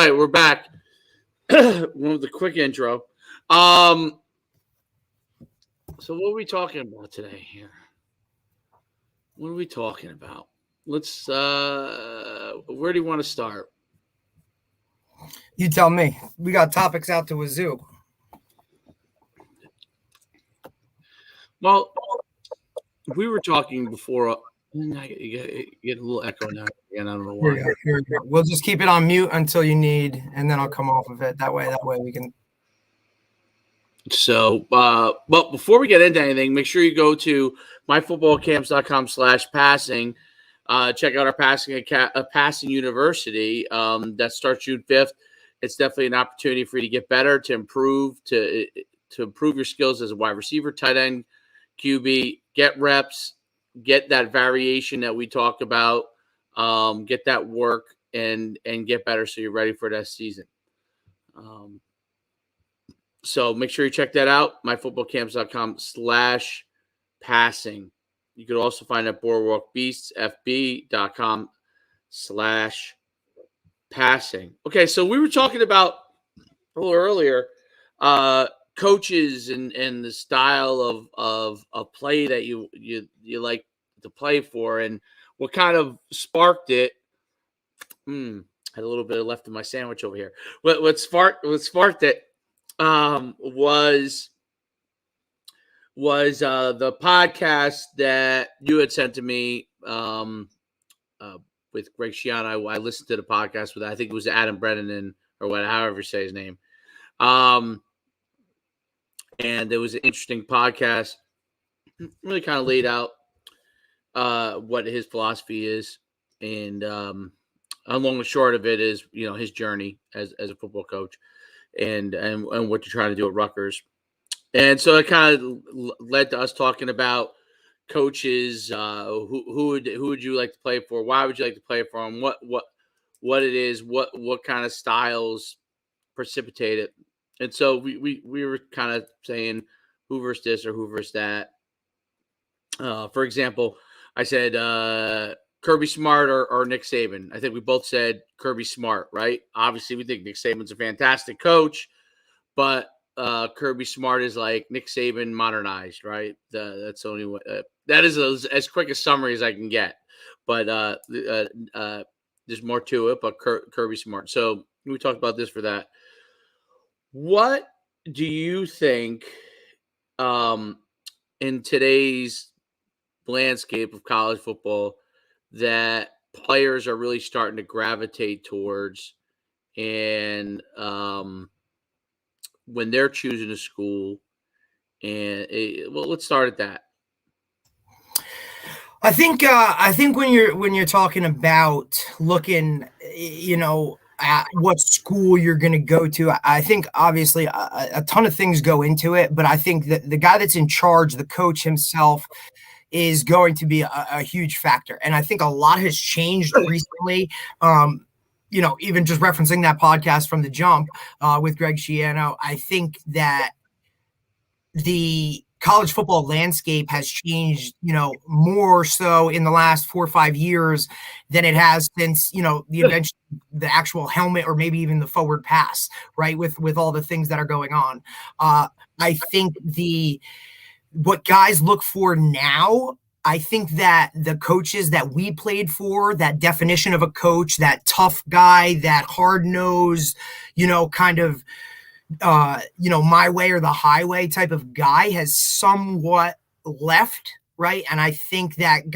right, we're back. With the quick intro. So what are we talking about today here? What are we talking about? Let's where do you want to start? You tell me. We got topics out to wazoo. Well, we were talking before. You get a little echo now. Again, I don't know why. Here we go. We'll just keep it on mute until you need, and then I'll come off of it. That way we can. So, but before we get into anything, make sure you go to myfootballcamps.com/passing. Check out our passing university that starts June 5th. It's definitely an opportunity for you to get better, to improve your skills as a wide receiver, tight end, QB, get reps, get that variation that we talked about, get that work and get better so you're ready for that season. So make sure you check that out, myfootballcamps.com/passing. You could also find it at boardwalkbeastsfb.com/passing. Okay, so we were talking about a little earlier coaches and the style of play that you like to play for, and what kind of sparked it. Had a little bit left in my sandwich over here. What sparked it was the podcast that you had sent to me with Greg Schuman. I listened to the podcast with, I think it was Adam Brennan or however you say his name. And it was an interesting podcast. Really kind of laid out what his philosophy is, and long and short of it is, his journey as a football coach, and what you're trying to do at Rutgers. And so it kind of led to us talking about coaches. Who would you like to play for? Why would you like to play for them? What it is? What kind of styles precipitate it? And so we were kind of saying who versus this or who versus that. For example, I said Kirby Smart or Nick Saban. I think we both said Kirby Smart, right? Obviously, we think Nick Saban's a fantastic coach, but Kirby Smart is like Nick Saban modernized, right? That's the only way. That is as quick a summary as I can get, but there's more to it. But Kirby Smart. So we talked about this for that. What do you think in today's landscape of college football that players are really starting to gravitate towards, and when they're choosing a school? And let's start at that. I think when you're talking about looking, at what school you're going to go to, I think obviously a ton of things go into it, but I think that the guy that's in charge, the coach himself, is going to be a huge factor. And I think a lot has changed recently. Even just referencing that podcast from the jump with Greg Schiano, I think that the college football landscape has changed, more so in the last 4 or 5 years than it has since, the actual helmet or maybe even the forward pass, right? With all the things that are going on. I think what guys look for now, I think that the coaches that we played for, that definition of a coach, that tough guy, that hard-nosed, kind of, my way or the highway type of guy has somewhat left, right? And I think that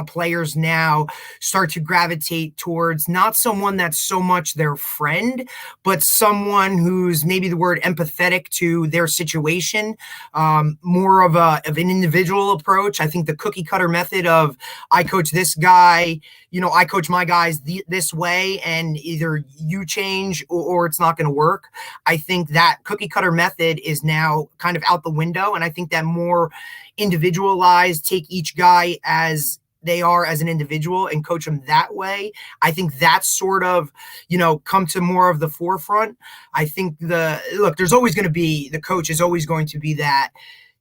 players now start to gravitate towards not someone that's so much their friend, but someone who's maybe the word empathetic to their situation, more of an individual approach. I think the cookie cutter method of I coach this guy, I coach my guys this way, and either you change or it's not going to work. I think that cookie cutter method is now kind of out the window. And I think that more individualized, take each guy as they are as an individual and coach them that way. I think that's sort of, come to more of the forefront. I think there's always going to be, the coach is always going to be that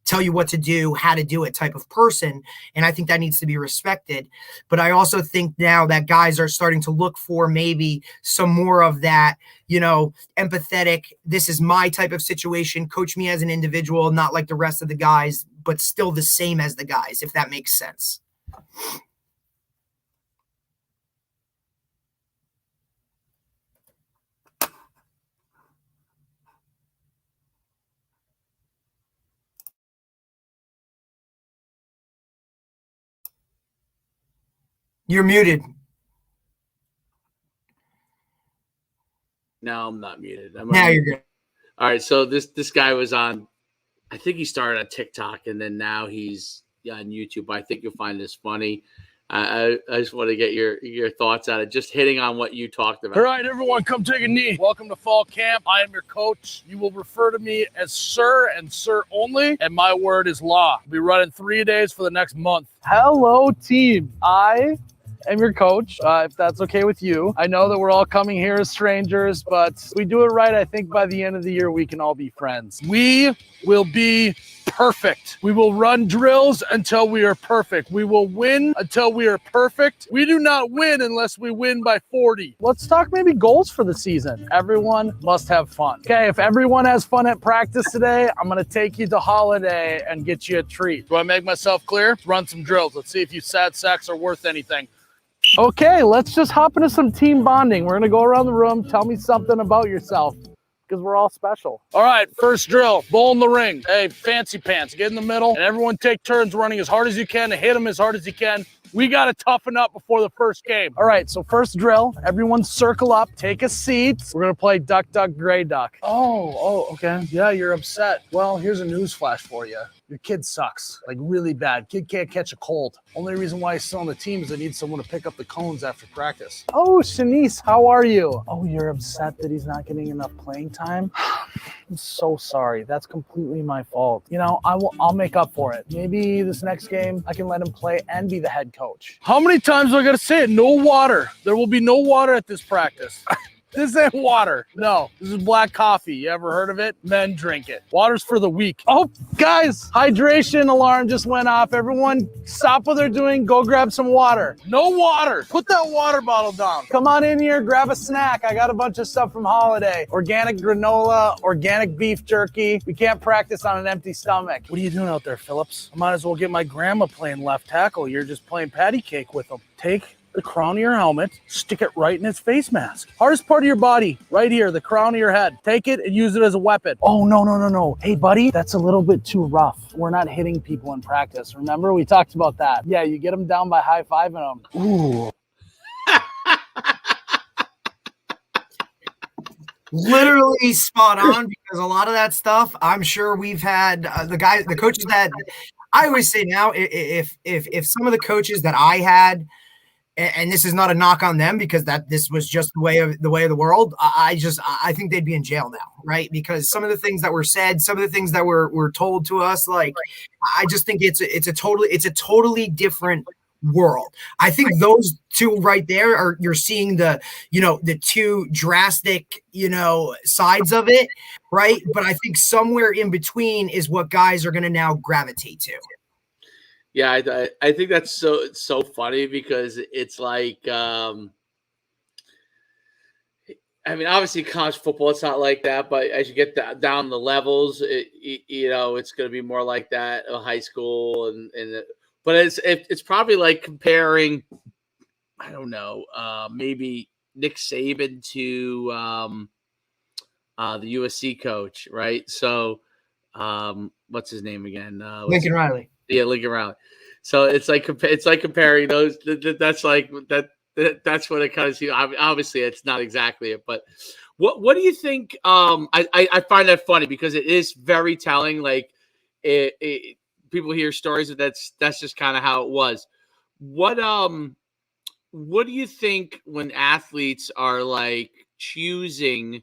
tell you what to do, how to do it type of person. And I think that needs to be respected. But I also think now that guys are starting to look for maybe some more of that, empathetic, this is my type of situation, coach me as an individual, not like the rest of the guys, but still the same as the guys, if that makes sense. You're muted. No, I'm not muted. Now you're good. All right, so this guy was on, I think he started on TikTok, and then now he's on YouTube. I think you'll find this funny. I just want to get your thoughts on it, just hitting on what you talked about. All right, everyone, come take a knee. Welcome to fall camp. I am your coach. You will refer to me as sir and sir only, and my word is law. We'll be running 3 days for the next month. Hello, team. I am your coach, if that's okay with you. I know that we're all coming here as strangers, but if we do it right, I think by the end of the year, we can all be friends. We will be perfect. We will run drills until we are perfect. We will win until we are perfect. We do not win unless we win by 40. Let's talk maybe goals for the season. Everyone must have fun. Okay, if everyone has fun at practice today, I'm going to take you to Holiday and get you a treat. Do I make myself clear? Let's run some drills. Let's see if you sad sacks are worth anything. Okay, let's just hop into some team bonding. We're going to go around the room. Tell me something about yourself, because we're all special. All right, first drill, bowl in the ring. Hey, fancy pants, get in the middle, and everyone take turns running as hard as you can and hit them as hard as you can. We got to toughen up before the first game. All right, so first drill, everyone circle up, take a seat. We're going to play duck, duck, gray duck. Oh, okay. Yeah, you're upset. Well, here's a news flash for you. Your kid sucks, like really bad. Kid can't catch a cold. Only reason why he's still on the team is they need someone to pick up the cones after practice. Oh, Shanice, how are you? Oh, you're upset that he's not getting enough playing time? I'm so sorry. That's completely my fault. I'll make up for it. Maybe this next game I can let him play and be the head coach. How many times do I gotta say it? No water. There will be no water at this practice. This ain't water. No, this is black coffee. You ever heard of it? Men drink it. Water's for the weak. Oh, guys, hydration alarm just went off. Everyone stop what they're doing. Go grab some water. No water. Put that water bottle down. Come on in here. Grab a snack. I got a bunch of stuff from Holiday. Organic granola, organic beef jerky. We can't practice on an empty stomach. What are you doing out there, Phillips? I might as well get my grandma playing left tackle. You're just playing patty cake with them. Take the crown of your helmet, stick it right in his face mask. Hardest part of your body, right here, the crown of your head. Take it and use it as a weapon. Oh, no. Hey, buddy, that's a little bit too rough. We're not hitting people in practice. Remember, we talked about that. Yeah, you get them down by high-fiving them. Ooh. Literally spot on, because a lot of that stuff, I'm sure we've had the coaches that I always say now, if some of the coaches that I had, and this is not a knock on them, because this was just the way of the world. I think they'd be in jail now, right? Because some of the things that were said, some of the things that were told to us, like, I just think it's a totally different world. I think those two right there are, you're seeing the two drastic, sides of it, right? But I think somewhere in between is what guys are going to now gravitate to. Yeah, I think that's so funny, because it's like, I mean, obviously college football, it's not like that, but as you get down the levels, it's going to be more like that. High school but it's probably like comparing, I don't know, maybe Nick Saban to the USC coach, right? So, what's his name again? Lincoln Riley. Yeah, Lincoln Riley. So it's like comparing those. That's like that. That's what it kind of seems. Obviously, it's not exactly it, but what do you think? I find that funny, because it is very telling. Like, people hear stories that that's just kind of how it was. What do you think when athletes are like choosing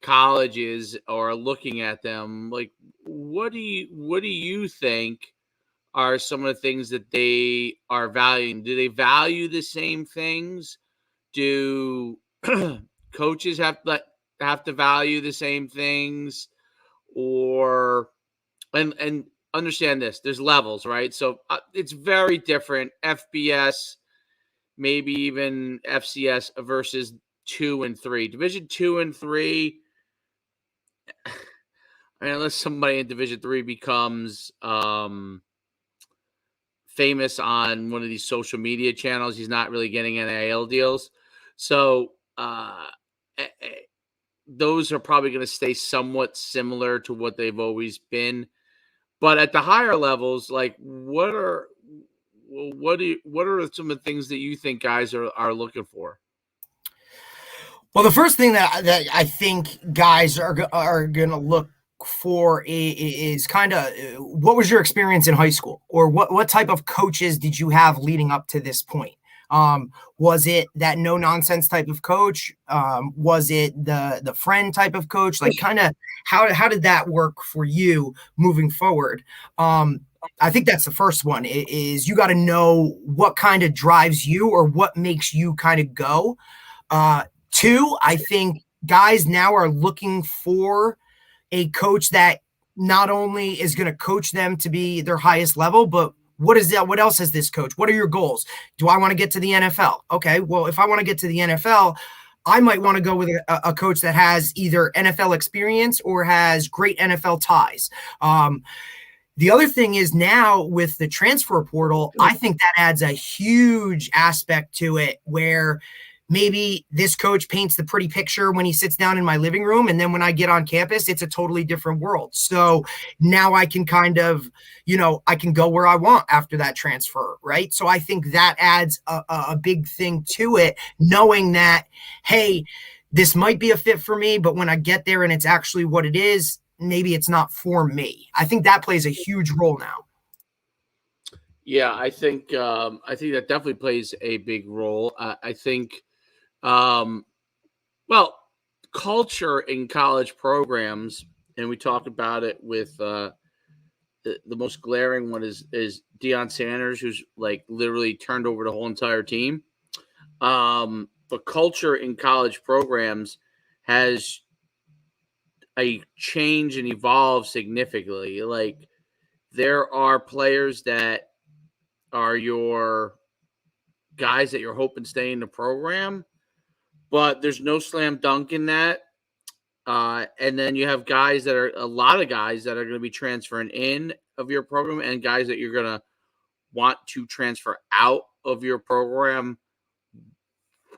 colleges or looking at them? Like, what do you think are some of the things that they are valuing? Do they value the same things? Do coaches have to value the same things? Or and understand this. There's levels, right? So it's very different. FBS, maybe even FCS versus 2 and 3. Division 2 and 3. I mean, unless somebody in Division 3 becomes famous on one of these social media channels, he's not really getting NIL deals. So those are probably going to stay somewhat similar to what they've always been. But at the higher levels, like what are some of the things that you think guys are looking for? Well, the first thing that I think guys are going to look for is kind of what was your experience in high school, or what type of coaches did you have leading up to this point? Was it that no nonsense type of coach? Was it the friend type of coach? Like kind of how did that work for you moving forward? I think that's the first one is you got to know what kind of drives you or what makes you kind of go. Two, I think guys now are looking for a coach that not only is going to coach them to be their highest level, but what is that? What else is this coach? What are your goals? Do I want to get to the NFL? Okay, well, if I want to get to the NFL, I might want to go with a coach that has either NFL experience or has great NFL ties. The other thing is now with the transfer portal, I think that adds a huge aspect to it where maybe this coach paints the pretty picture when he sits down in my living room. And then when I get on campus, it's a totally different world. So now I can kind of, I can go where I want after that transfer. Right. So I think that adds a big thing to it, knowing that, hey, this might be a fit for me, but when I get there and it's actually what it is, maybe it's not for me. I think that plays a huge role now. Yeah, I think that definitely plays a big role. I think, well, culture in college programs, and we talked about it with the most glaring one is Deion Sanders, who's like literally turned over the whole entire team. But culture in college programs has a change and evolved significantly. Like there are players that are your guys that you're hoping stay in the program, but there's no slam dunk in that. And then you have a lot of guys that are going to be transferring in of your program and guys that you're going to want to transfer out of your program.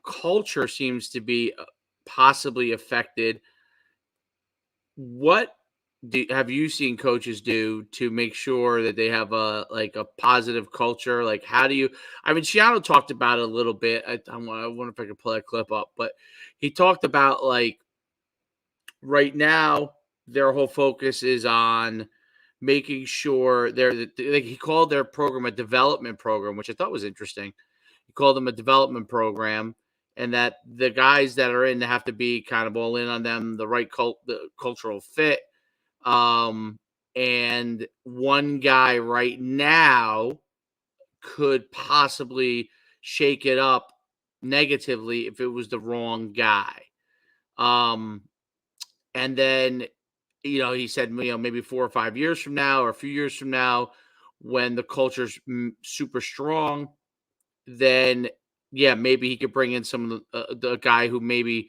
Culture seems to be possibly affected. What have you seen coaches do to make sure that they have a positive culture? Like, how do you? I mean, Shiano talked about it a little bit. I wonder if I could pull that clip up, but he talked about like right now their whole focus is on making sure he called their program a development program, which I thought was interesting. He called them a development program, and that the guys that are in have to be kind of all in on them, the right the cultural fit. And one guy right now could possibly shake it up negatively if it was the wrong guy. And then, he said, maybe 4 or 5 years from now or a few years from now, when the culture's super strong, then yeah, maybe he could bring in some of the guy who maybe,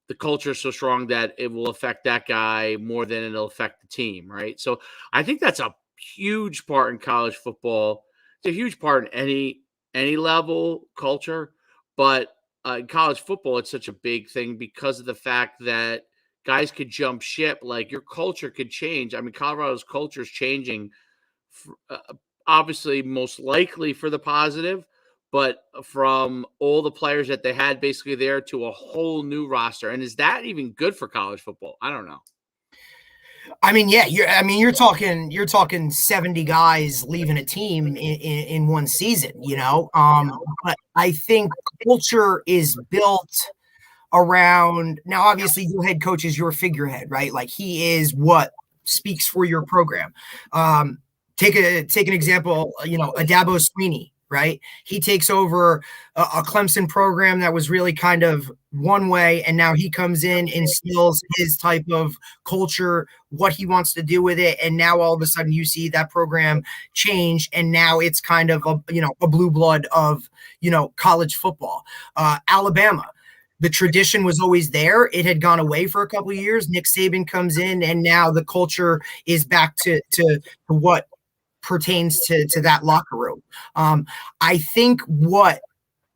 the culture is so strong that it will affect that guy more than it'll affect the team, right? So I think that's a huge part in college football. It's a huge part in any level culture, but in college football, it's such a big thing because of the fact that guys could jump ship. Like your culture could change. I mean, Colorado's culture is changing, obviously, most likely for the positive. But from all the players that they had basically there to a whole new roster. And is that even good for college football? I don't know. I mean, yeah, you're talking 70 guys leaving a team in one season, but I think culture is built around now, obviously your head coach is your figurehead, right? Like he is what speaks for your program. Take an example, Adabo Sweeney. right? He takes over a Clemson program that was really kind of one way, and now he comes in, instills his type of culture, what he wants to do with it, and now all of a sudden you see that program change, and now it's kind of a blue blood of college football. Alabama. The tradition was always there. It had gone away for a couple of years. Nick Saban comes in, and now the culture is back to what pertains to that locker room. I think what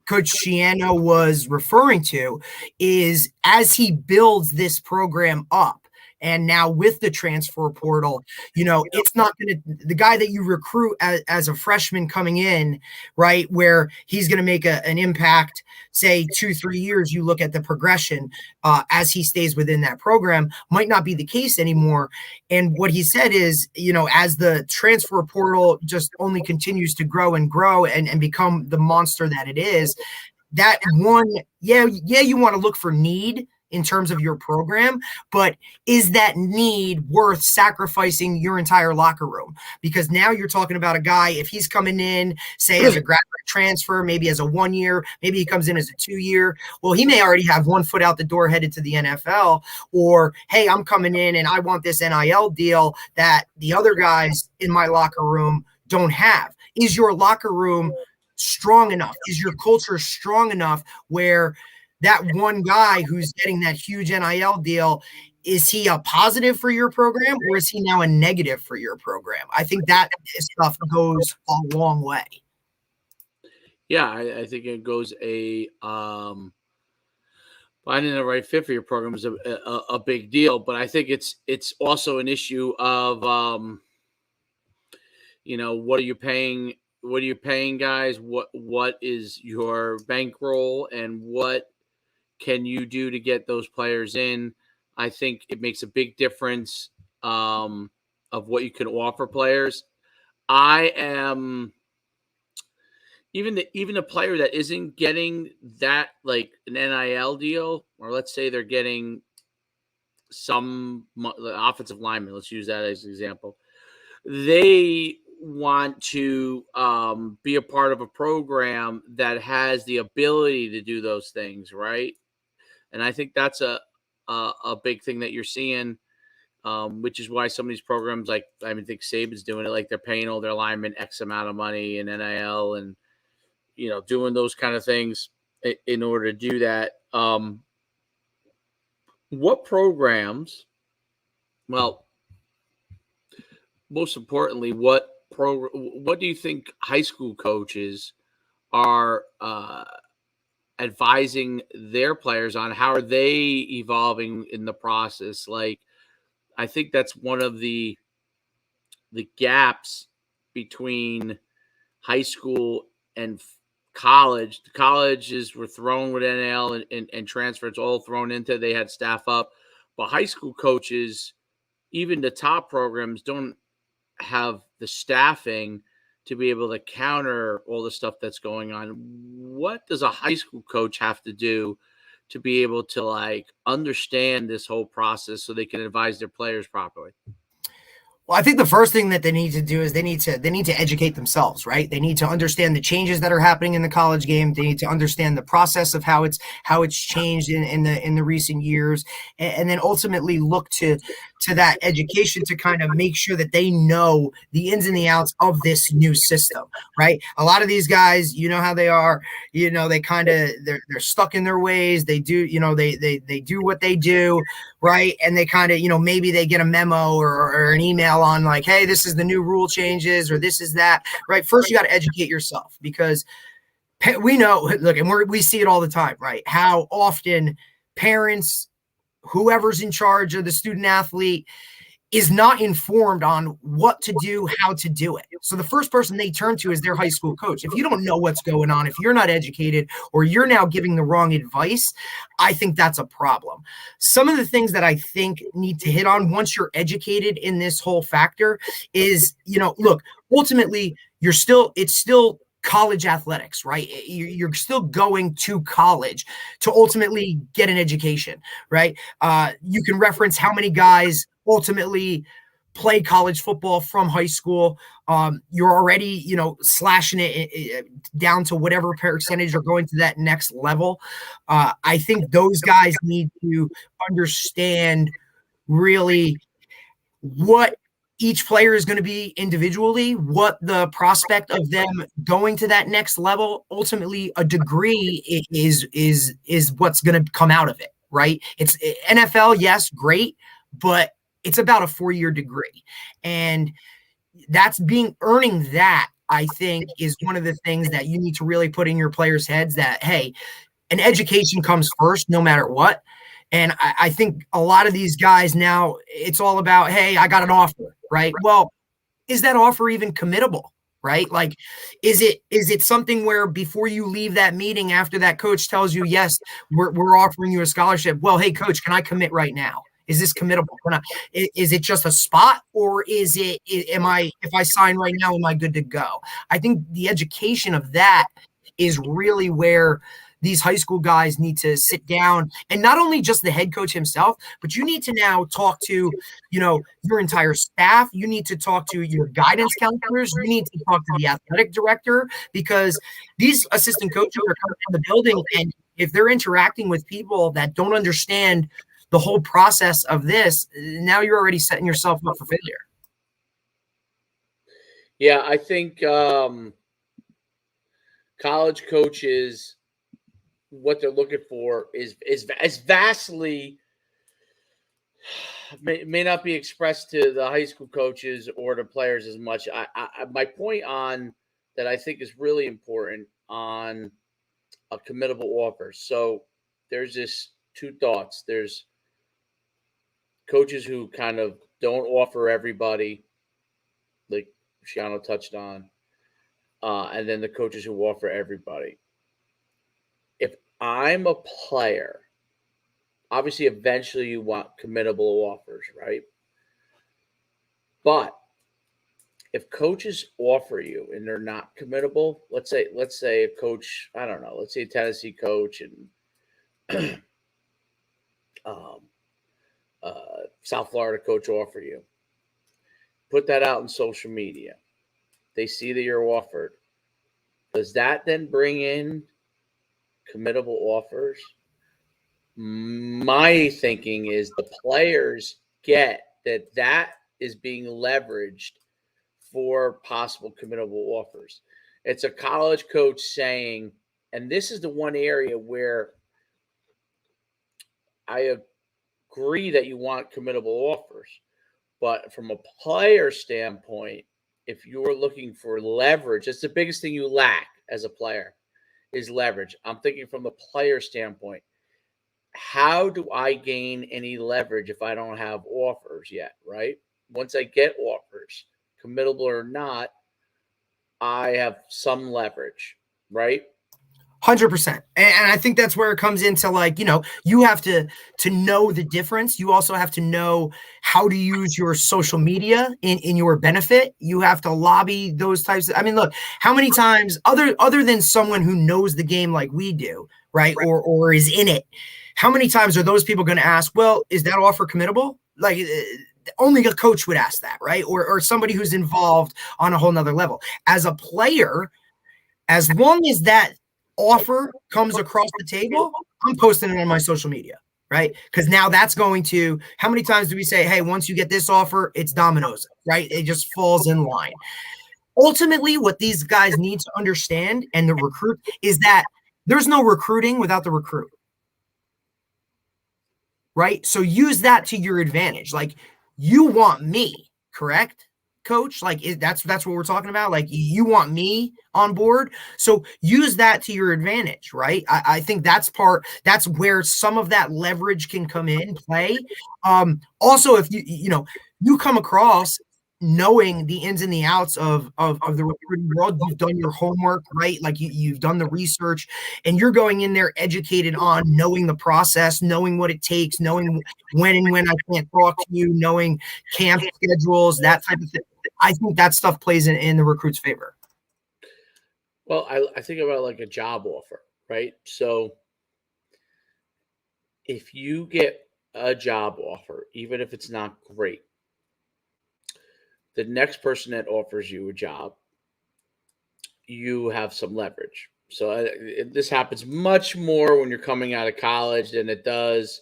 Coach Schiano was referring to is as he builds this program up, and now with the transfer portal, it's not going to, the guy that you recruit as a freshman coming in, right, where he's going to make an impact, say 2-3 years, you look at the progression as he stays within that program, might not be the case anymore. And what he said is, as the transfer portal just only continues to grow and grow and become the monster that it is, that one, you want to look for need in terms of your program, but is that need worth sacrificing your entire locker room? Because now you're talking about a guy, if he's coming in, say as a graduate transfer, maybe as a 1 year, maybe he comes in as a 2 year, well, he may already have 1 foot out the door headed to the NFL, or, hey, I'm coming in and I want this NIL deal that the other guys in my locker room don't have. Is your locker room strong enough? Is your culture strong enough where that one guy who's getting that huge NIL deal, is he a positive for your program, or is he now a negative for your program? I think that stuff goes a long way. Yeah, I think it goes finding the right fit for your program is a big deal, but I think it's also an issue of what are you paying? What are you paying guys? What is your bankroll, and what can you do to get those players in? I think it makes a big difference of what you can offer players. I am even a player that isn't getting that, like an NIL deal, or let's say they're getting some offensive lineman. Let's use that as an example. They want to be a part of a program that has the ability to do those things, right? And I think that's a big thing that you're seeing, which is why some of these programs, like I think Saban's doing it, like they're paying all their linemen X amount of money in NIL and, doing those kind of things in order to do that. What programs, well, most importantly, what do you think high school coaches are advising their players on? How are they evolving in the process? Like, I think that's one of the gaps between high school and college. The colleges were thrown with NIL and transfer. It's all thrown into, they had staff up, but high school coaches, even the top programs, don't have the staffing to be able to counter all the stuff that's going on. What does a high school coach have to do to be able to understand this whole process so they can advise their players properly? Well, I think the first thing that they need to do is they need to educate themselves, right? They need to understand the changes that are happening in the college game. They need to understand the process of how it's changed in the recent years, and then ultimately look to that education to kind of make sure that they know the ins and the outs of this new system, right? A lot of these guys, how they are, they kind of they're stuck in their ways. They do, they do what they do, right? And they kind of, maybe they get a memo or an email on like, hey, this is the new rule changes, or this is that, right? First, you got to educate yourself, because we know, look, and we see it all the time, right? How often parents, whoever's in charge of the student athlete, is not informed on what to do, how to do it. So the first person they turn to is their high school coach. If you don't know what's going on, if you're not educated, or you're now giving the wrong advice, I think that's a problem. Some of the things that I think need to hit on once you're educated in this whole factor is, look, ultimately it's still college athletics, right? You're still going to college to ultimately get an education, right? You can reference how many guys ultimately play college football from high school. You're already, slashing it down to whatever percentage are going to that next level. I think those guys need to understand really what each player is going to be individually, what the prospect of them going to that next level. Ultimately, a degree is what's going to come out of it, right? It's NFL, yes, great, but it's about a 4-year degree, and earning that, I think, is one of the things that you need to really put in your players' heads, that, hey, an education comes first no matter what. And I think a lot of these guys now, it's all about, hey, I got an offer, right? Well, is that offer even committable, right? Like, is it something where before you leave that meeting, after that coach tells you, yes, we're offering you a scholarship, well, hey, coach, can I commit right now? Is this committable? Is it just a spot, or if I sign right now, am I good to go? I think the education of that is really where these high school guys need to sit down, and not only just the head coach himself, but you need to now talk to, your entire staff. You need to talk to your guidance counselors. You need to talk to the athletic director, because these assistant coaches are coming in the building, and if they're interacting with people that don't understand the whole process of this, now you're already setting yourself up for failure. Yeah, I think college coaches, what they're looking for is vastly may not be expressed to the high school coaches or the players as much. My point on that I think is really important on a committable offer. So there's just two thoughts. There's coaches who kind of don't offer everybody, like Shiano touched on, and then the coaches who offer everybody. If I'm a player, obviously eventually you want committable offers, right? But if coaches offer you and they're not committable, let's say a coach, I don't know, let's say a Tennessee coach and South Florida coach offer you, put that out in social media. They see that you're offered. Does that then bring in committable offers? My thinking is the players get that is being leveraged for possible committable offers. It's a college coach saying, and this is the one area where I agree that you want committable offers, but from a player standpoint, if you're looking for leverage, that's the biggest thing you lack as a player is leverage. I'm thinking from the player standpoint. How do I gain any leverage if I don't have offers yet, right? Once I get offers, committable or not, I have some leverage, right? 100%. And I think that's where it comes into, like, you have to know the difference. You also have to know how to use your social media in your benefit. You have to lobby those types of, look, how many times other than someone who knows the game like we do, right? Or is in it, how many times are those people going to ask, well, is that offer committable? Like, only a coach would ask that, right? Or somebody who's involved on a whole nother level. As a player, as long as that offer comes across the table, I'm posting it on my social media, right? Because now that's going to, how many times do we say, hey, once you get this offer, it's dominoes, right? It just falls in line. Ultimately, what these guys need to understand, and the recruit, is that there's no recruiting without the recruit, right? So use that to your advantage. Like, you want me, correct, coach? Like, that's what we're talking about. Like, you want me on board, so use that to your advantage, right? I think that's where some of that leverage can come in play. Also, if you come across knowing the ins and the outs of the recruiting world, you've done your homework, right? Like, you've done the research, and you're going in there educated on knowing the process, knowing what it takes, knowing when I can't talk to you, knowing camp schedules, that type of thing. I think that stuff plays in the recruit's favor. Well, I think about like a job offer, right? So if you get a job offer, even if it's not great, the next person that offers you a job, you have some leverage. So this happens much more when you're coming out of college than it does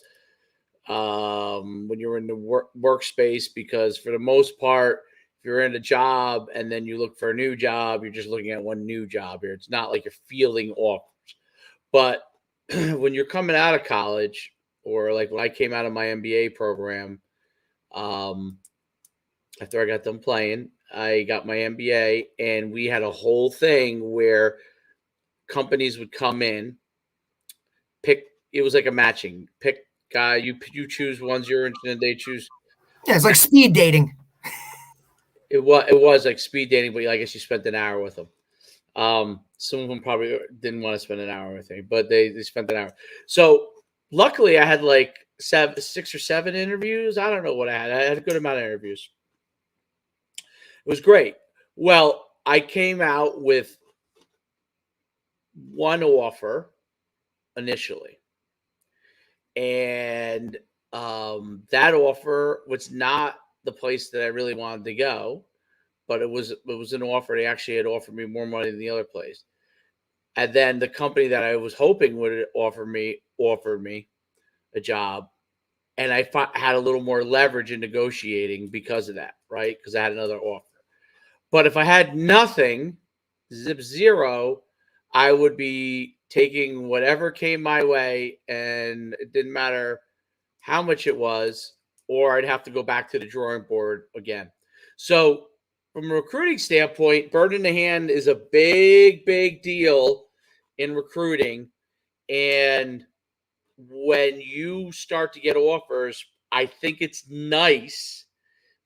when you're in the workspace, because for the most part, if you're in a job and then you look for a new job, you're just looking at one new job here. It's not like you're fielding offers. But when you're coming out of college, or like when I came out of my MBA program, after I got done playing, I got my MBA, and we had a whole thing where companies would come in, pick. It was like a matching pick guy. You choose ones you're interested in. They choose. Yeah, it's like speed dating. It was like speed dating, but I guess you spent an hour with them. Some of them probably didn't want to spend an hour with me, but they spent an hour. So luckily, I had like 6 or 7 interviews. I don't know what I had. I had a good amount of interviews. It was great. Well, I came out with one offer initially, and that offer was not the place that I really wanted to go, but it was an offer. They actually had offered me more money than the other place, and then the company that I was hoping would offered me a job, and I had a little more leverage in negotiating because of that, right? Because I had another offer. But if I had nothing, zero, I would be taking whatever came my way, and it didn't matter how much it was, or I'd have to go back to the drawing board again. So from a recruiting standpoint, bird in the hand is a big, big deal in recruiting. And when you start to get offers, I think it's nice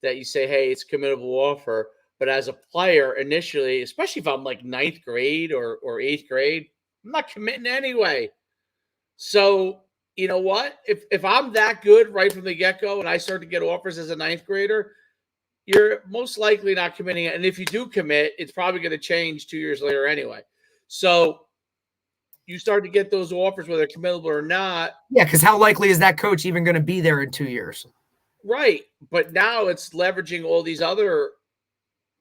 that you say, hey, it's a committable offer. But as a player, initially, especially if I'm like 9th grade or 8th grade, I'm not committing anyway. So you know what? If I'm that good right from the get-go and I start to get offers as a 9th grader, you're most likely not committing it. And if you do commit, it's probably going to change 2 years later anyway. So you start to get those offers, whether they're committable or not. Yeah, because how likely is that coach even going to be there in 2 years? Right. But now it's leveraging all these other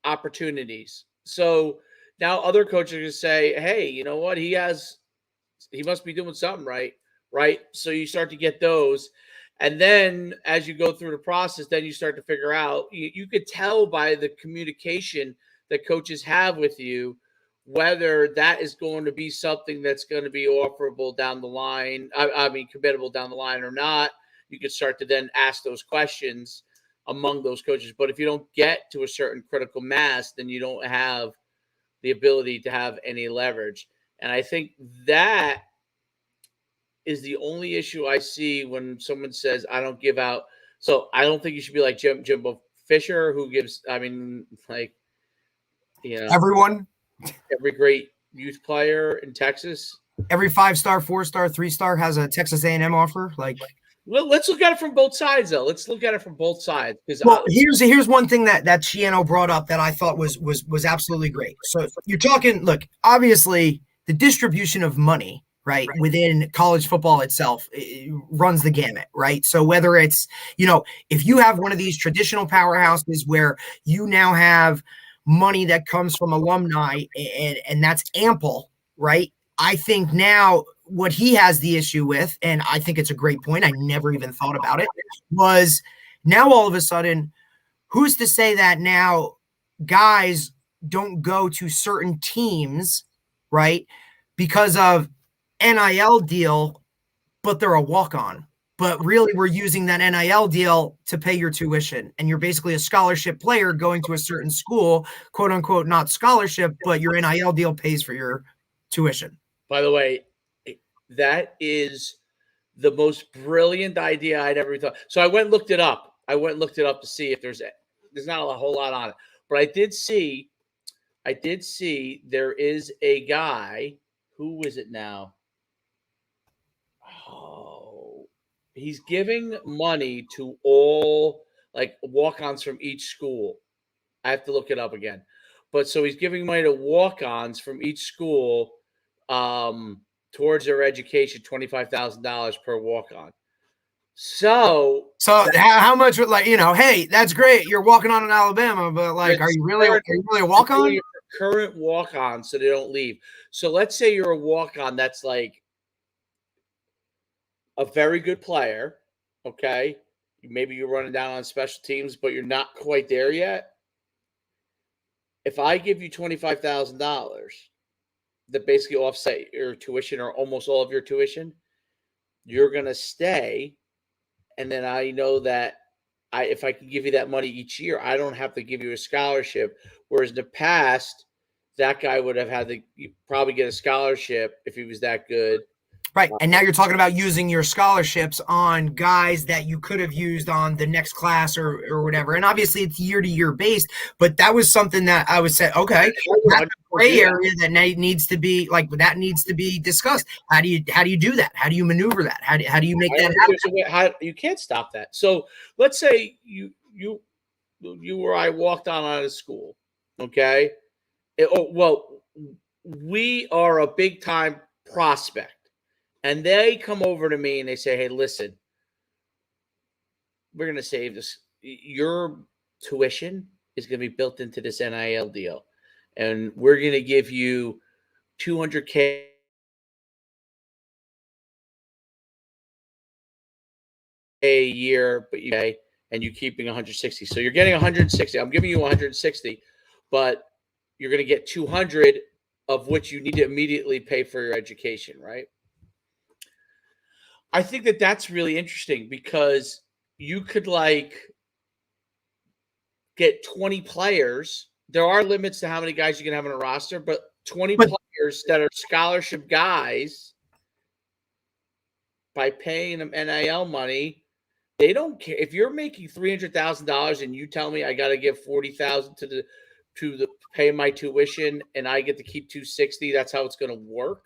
opportunities. So now other coaches are going to say, hey, you know what? He must be doing something right. Right. So you start to get those. And then as you go through the process, then you start to figure out, you could tell by the communication that coaches have with you, whether that is going to be something that's going to be offerable down the line. I mean, committable down the line or not. You could start to then ask those questions among those coaches. But if you don't get to a certain critical mass, then you don't have the ability to have any leverage. And I think that is the only issue I see when someone says, I don't give out. So I don't think you should be like Jimbo Fisher, who gives, I mean, like, Everyone, every great youth player in Texas. Every 5-star, 4-star, 3-star has a Texas A&M offer. Like, well, let's look at it from both sides, though. Let's look at it from both sides. Well, here's one thing that Chiano brought up that I thought was absolutely great. So you're talking, look, obviously the distribution of money, right, within college football itself, it runs the gamut, right? So whether it's, if you have one of these traditional powerhouses where you now have money that comes from alumni and that's ample, right? I think now what he has the issue with, and I think it's a great point, I never even thought about it, was now all of a sudden, who's to say that now guys don't go to certain teams, right, because of NIL deal, but they're a walk-on. But really, we're using that NIL deal to pay your tuition. And you're basically a scholarship player going to a certain school, quote unquote, not scholarship, but your NIL deal pays for your tuition. By the way, that is the most brilliant idea I'd ever thought. So I went and looked it up. To see if there's not a whole lot on it. But I did see there is a guy. Who is it now? Oh, he's giving money to all like walk-ons from each school. I have to look it up again. But so he's giving money to walk-ons from each school towards their education, $25,000 per walk-on. So how much would, like, hey, that's great, you're walking on in Alabama, but like, are you really a walk on? Current walk on, so they don't leave. So let's say you're a walk on that's like a very good player. Okay, maybe you're running down on special teams, but you're not quite there yet. If I give you $25,000 that basically offset your tuition or almost all of your tuition, you're gonna stay, and then I know that if I can give you that money each year, I don't have to give you a scholarship. Whereas in the past, that guy would have had to probably get a scholarship if he was that good. Right. And now you're talking about using your scholarships on guys that you could have used on the next class or whatever. And obviously it's year to year based, but that was something that I would say, okay, that's a gray area that needs to be discussed. How do you do that? How do you maneuver that? How do you make that happen? You can't stop that. So let's say you or I walked on out of school. Okay. We are a big time prospect. And they come over to me and they say, hey, listen, we're going to save this. Your tuition is going to be built into this NIL deal. And we're going to give you $200K a year, but and you're keeping 160. So you're getting 160. I'm giving you 160, but you're going to get 200 of which you need to immediately pay for your education, right? I think that that's really interesting because you could get 20 players. There are limits to how many guys you can have on a roster, but 20 players that are scholarship guys, by paying them NIL money, they don't care. If you're making $300,000 and you tell me I got to give $40,000 to pay my tuition and I get to keep 260, that's how it's going to work.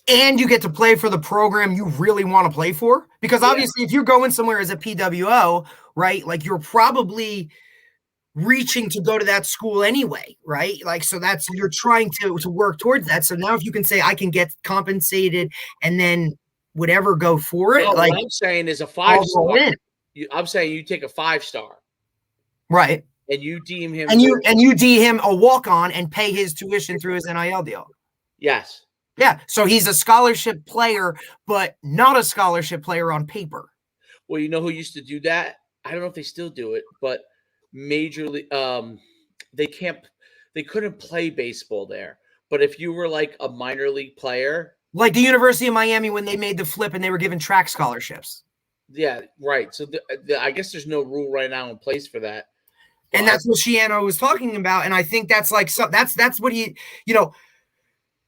And you get to play for the program you really want to play for. Because obviously, if you're going somewhere as a PWO, right, like you're probably reaching to go to that school anyway, right? Like, so that's, you're trying to work towards that. So now if you can say, I can get compensated and then whatever, go for it. No, like what I'm saying is a 5-star. I'm saying you take a 5-star. Right. And you deem him. And you deem him a walk-on and pay his tuition through his NIL deal. Yes. Yeah, so he's a scholarship player, but not a scholarship player on paper. Well, you know who used to do that? I don't know if they still do it, but majorly, they couldn't play baseball there. But if you were like a minor league player, like the University of Miami when they made the flip and they were given track scholarships. Yeah, right. So I guess there's no rule right now in place for that. And that's what Shiano was talking about. And I think that's like, that's what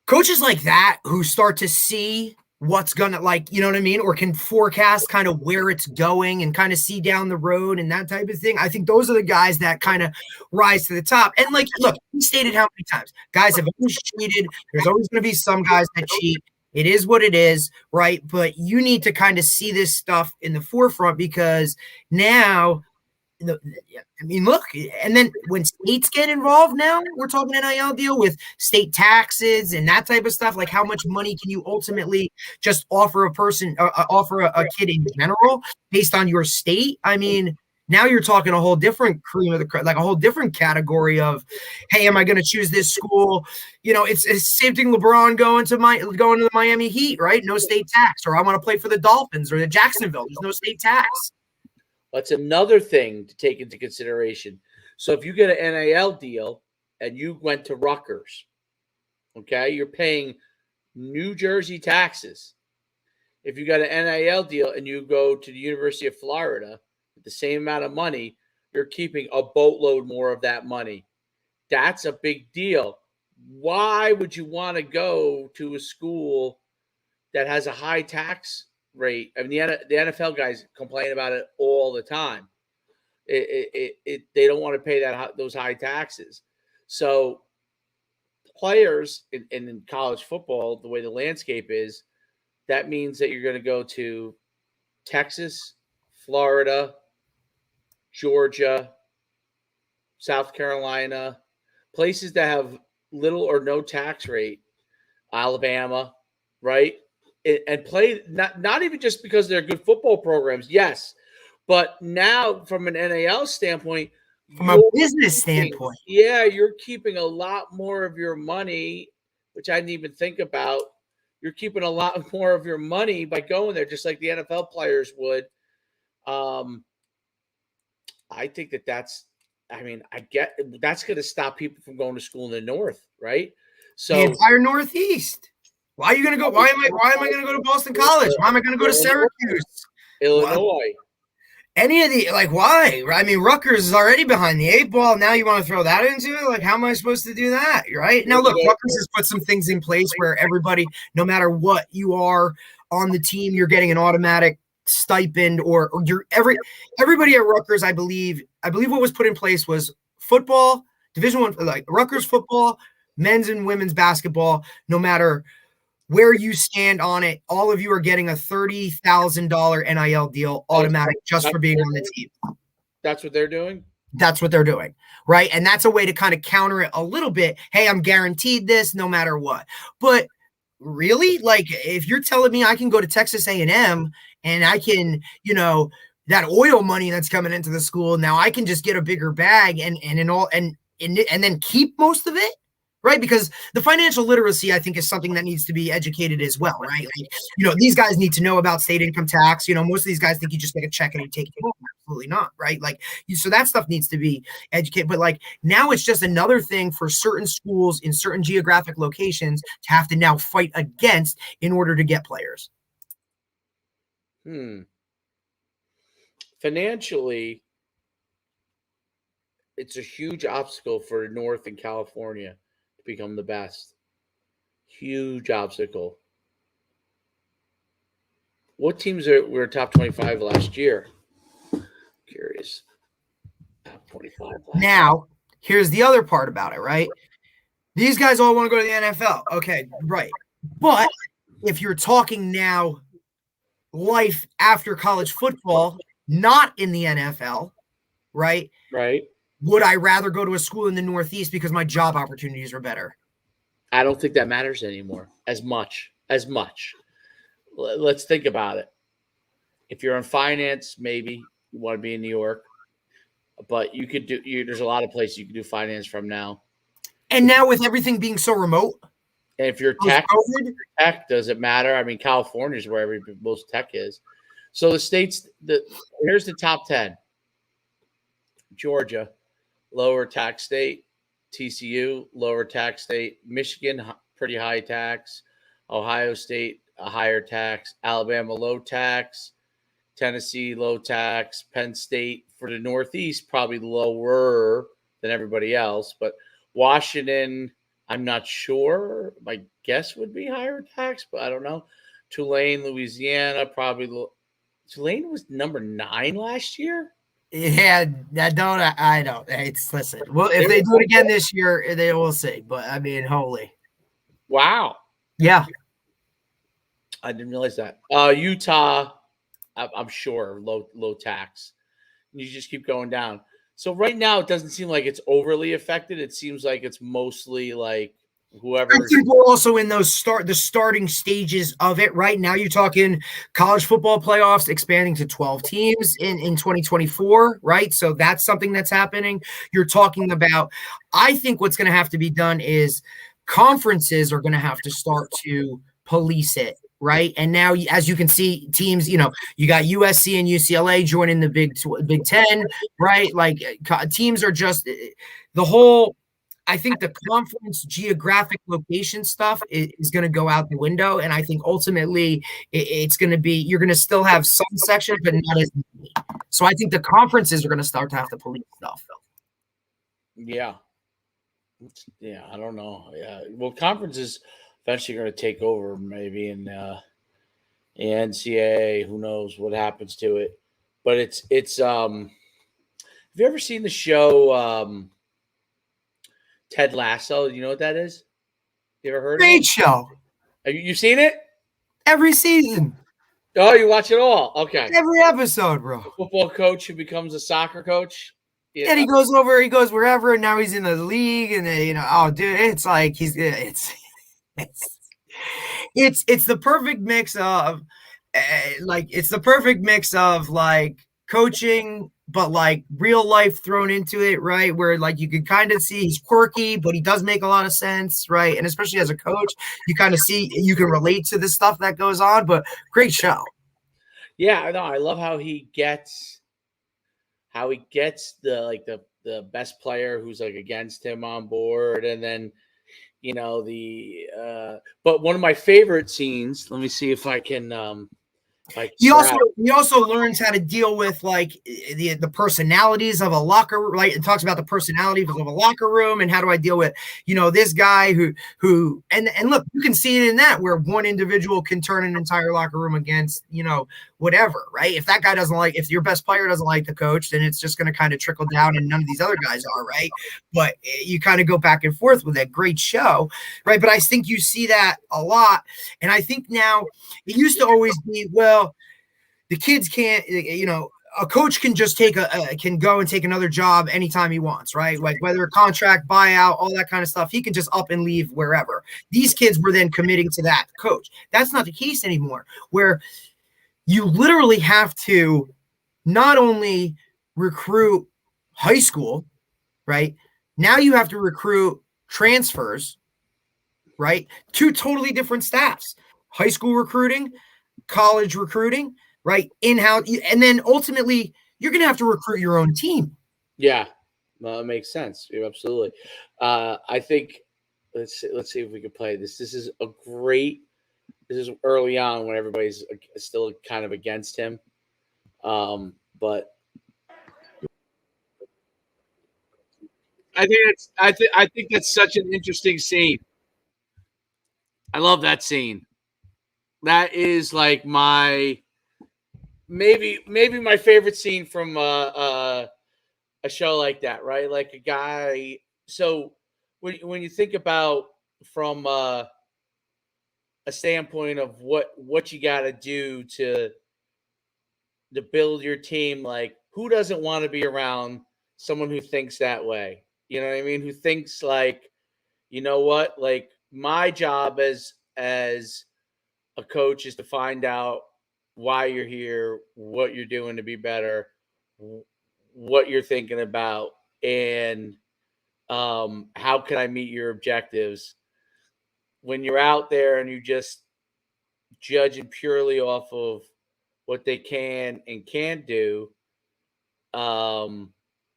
coaches like that who start to see what's gonna, like, you know what I mean, or can forecast kind of where it's going and kind of see down the road and that type of thing. I think those are the guys that kind of rise to the top. And like, look, he stated how many times guys have always cheated. There's always going to be some guys that cheat. It is what it is, right? But you need to kind of see this stuff in the forefront because now, I mean, look, and then when states get involved now, we're talking NIL deal with state taxes and that type of stuff. Like, how much money can you ultimately just offer a person, offer a kid in general based on your state? I mean, now you're talking a whole different cream of the crop, like a whole different category of, hey, am I going to choose this school? You know, it's the same thing. LeBron going to the Miami Heat, right? No state tax. Or I want to play for the Dolphins or the Jacksonville. There's no state tax. That's another thing to take into consideration. So if you get an NIL deal and you went to Rutgers, okay, you're paying New Jersey taxes. If you got an NIL deal and you go to the University of Florida with the same amount of money, you're keeping a boatload more of that money. That's a big deal. Why would you want to go to a school that has a high tax rate? I mean, the NFL guys complain about it all the time. They don't want to pay those high taxes. So players in college football, the way the landscape is, that means that you're going to go to Texas, Florida, Georgia, South Carolina, places that have little or no tax rate, Alabama, right? and play, not even just because they're good football programs, yes, but now from an NAL standpoint, from a business standpoint, you're keeping a lot more of your money, which I didn't even think about. You're keeping a lot more of your money by going there, just like the NFL players would. I think that's going to stop people from going to school in the North, right? So the entire Northeast. Why are you going to go? Why am I going to go to Boston College? Why am I going to go to Syracuse? Illinois. Any of the, like, why? I mean, Rutgers is already behind the 8 ball. Now you want to throw that into it? Like, how am I supposed to do that? Right? Now, look, Rutgers has put some things in place where everybody, no matter what you are on the team, you're getting an automatic stipend, or you're everybody at Rutgers, I believe what was put in place was football, Division I, like Rutgers football, men's and women's basketball, no matter where you stand on it, all of you are getting a $30,000 NIL deal automatic just for being on the team. That's what they're doing? That's what they're doing, right? And that's a way to kind of counter it a little bit. Hey, I'm guaranteed this no matter what. But really, like, if you're telling me I can go to Texas A&M and I can, that oil money that's coming into the school, now I can just get a bigger bag and then keep most of it. Right, because the financial literacy, I think, is something that needs to be educated as well, right? Like, these guys need to know about state income tax. Most of these guys think you just make a check and you take it home. Absolutely not, right? Like, so that stuff needs to be educated. But like now, it's just another thing for certain schools in certain geographic locations to have to now fight against in order to get players. Financially, it's a huge obstacle for North and California become the best. Huge obstacle. What teams were top 25 last year? Curious. Top 25 now, here's the other part about it, right? These guys all want to go to the NFL. Okay, right. But if you're talking now life after college football, not in the NFL, right? Right. Would I rather go to a school in the Northeast because my job opportunities are better? I don't think that matters anymore as much. Let's think about it. If you're in finance, maybe you want to be in New York, but you could there's a lot of places you can do finance from now. And now with everything being so remote. And if you're tech, does it matter? I mean, California is where most tech is. So the states, here's the top 10. Georgia, lower tax state. TCU, lower tax state. Michigan, pretty high tax. Ohio State, a higher tax. Alabama, low tax. Tennessee, low tax. Penn State, for the Northeast, probably lower than everybody else. But Washington, I'm not sure. My guess would be higher tax, but I don't know. Tulane, Louisiana, probably. Tulane was number 9 last year. Yeah, I don't. Listen. Well, if they do it again this year, they will see. But I mean, holy. Wow. Yeah. I didn't realize that. Utah, I'm sure, low tax. You just keep going down. So right now, it doesn't seem like it's overly affected. It seems like it's mostly like whoever. I think we're also in the starting stages of it right now. You're talking college football playoffs expanding to 12 teams in 2024, right? So that's something that's happening. You're talking about, I think what's going to have to be done is conferences are going to have to start to police it, right? And now, as you can see, teams, you got USC and UCLA joining the Big Ten, right? Like teams are just the whole. I think the conference geographic location stuff is going to go out the window. And I think ultimately it's going to be, you're going to still have some sections, but not as many. So I think the conferences are going to start to have to police stuff. Yeah. Yeah. I don't know. Yeah. Well, conferences eventually going to take over maybe in the NCAA. Who knows what happens to it, but it's have you ever seen the show, Ted Lasso? You know what that is? You ever heard of it? Great show. Have you seen it? Every season. Oh, you watch it all? Okay. Every episode, bro. Football coach who becomes a soccer coach. Yeah, he goes wherever, and now he's in the league, and oh, dude, it's like it's It's the perfect mix of like coaching, but like real life thrown into it, right? Where like you can kind of see he's quirky, but he does make a lot of sense, right? And especially as a coach, you kind of see you can relate to the stuff that goes on. But great show. Yeah, I know. I love how he gets the best player who's like against him on board, and then but one of my favorite scenes. Let me see if I can. He also learns how to deal with like the personalities of a locker room. Right, it talks about the personalities of a locker room and how do I deal with this guy who and look, you can see it in that where one individual can turn an entire locker room against whatever. Right, if that guy doesn't like, if your best player doesn't like the coach, then it's just going to kind of trickle down, and none of these other guys are, right. But you kind of go back and forth with that. Great show, right? But I think you see that a lot, and I think now it used to always be, well, the kids can't, a coach can just can go and take another job anytime he wants, right? Like whether a contract, buyout, all that kind of stuff, he can just up and leave wherever. These kids were then committing to that coach. That's not the case anymore, where you literally have to not only recruit high school, right? Now you have to recruit transfers, right? Two totally different staffs, high school recruiting, college recruiting, right? In-house, and then ultimately you're going to have to recruit your own team. Yeah, it makes sense. Absolutely. I think let's see if we can play this. This is early on when everybody's still kind of against him. But I think that's such an interesting scene. I love that scene. That is like maybe my favorite scene from a show like that, right? Like a guy. So when you think about from a standpoint of what you got to do to build your team, like who doesn't want to be around someone who thinks that way? You know what I mean? Who thinks like, you know what? Like my job as a coach is to find out why you're here, what you're doing to be better, what you're thinking about, and how can I meet your objectives. When you're out there and you just judging purely off of what they can and can't do,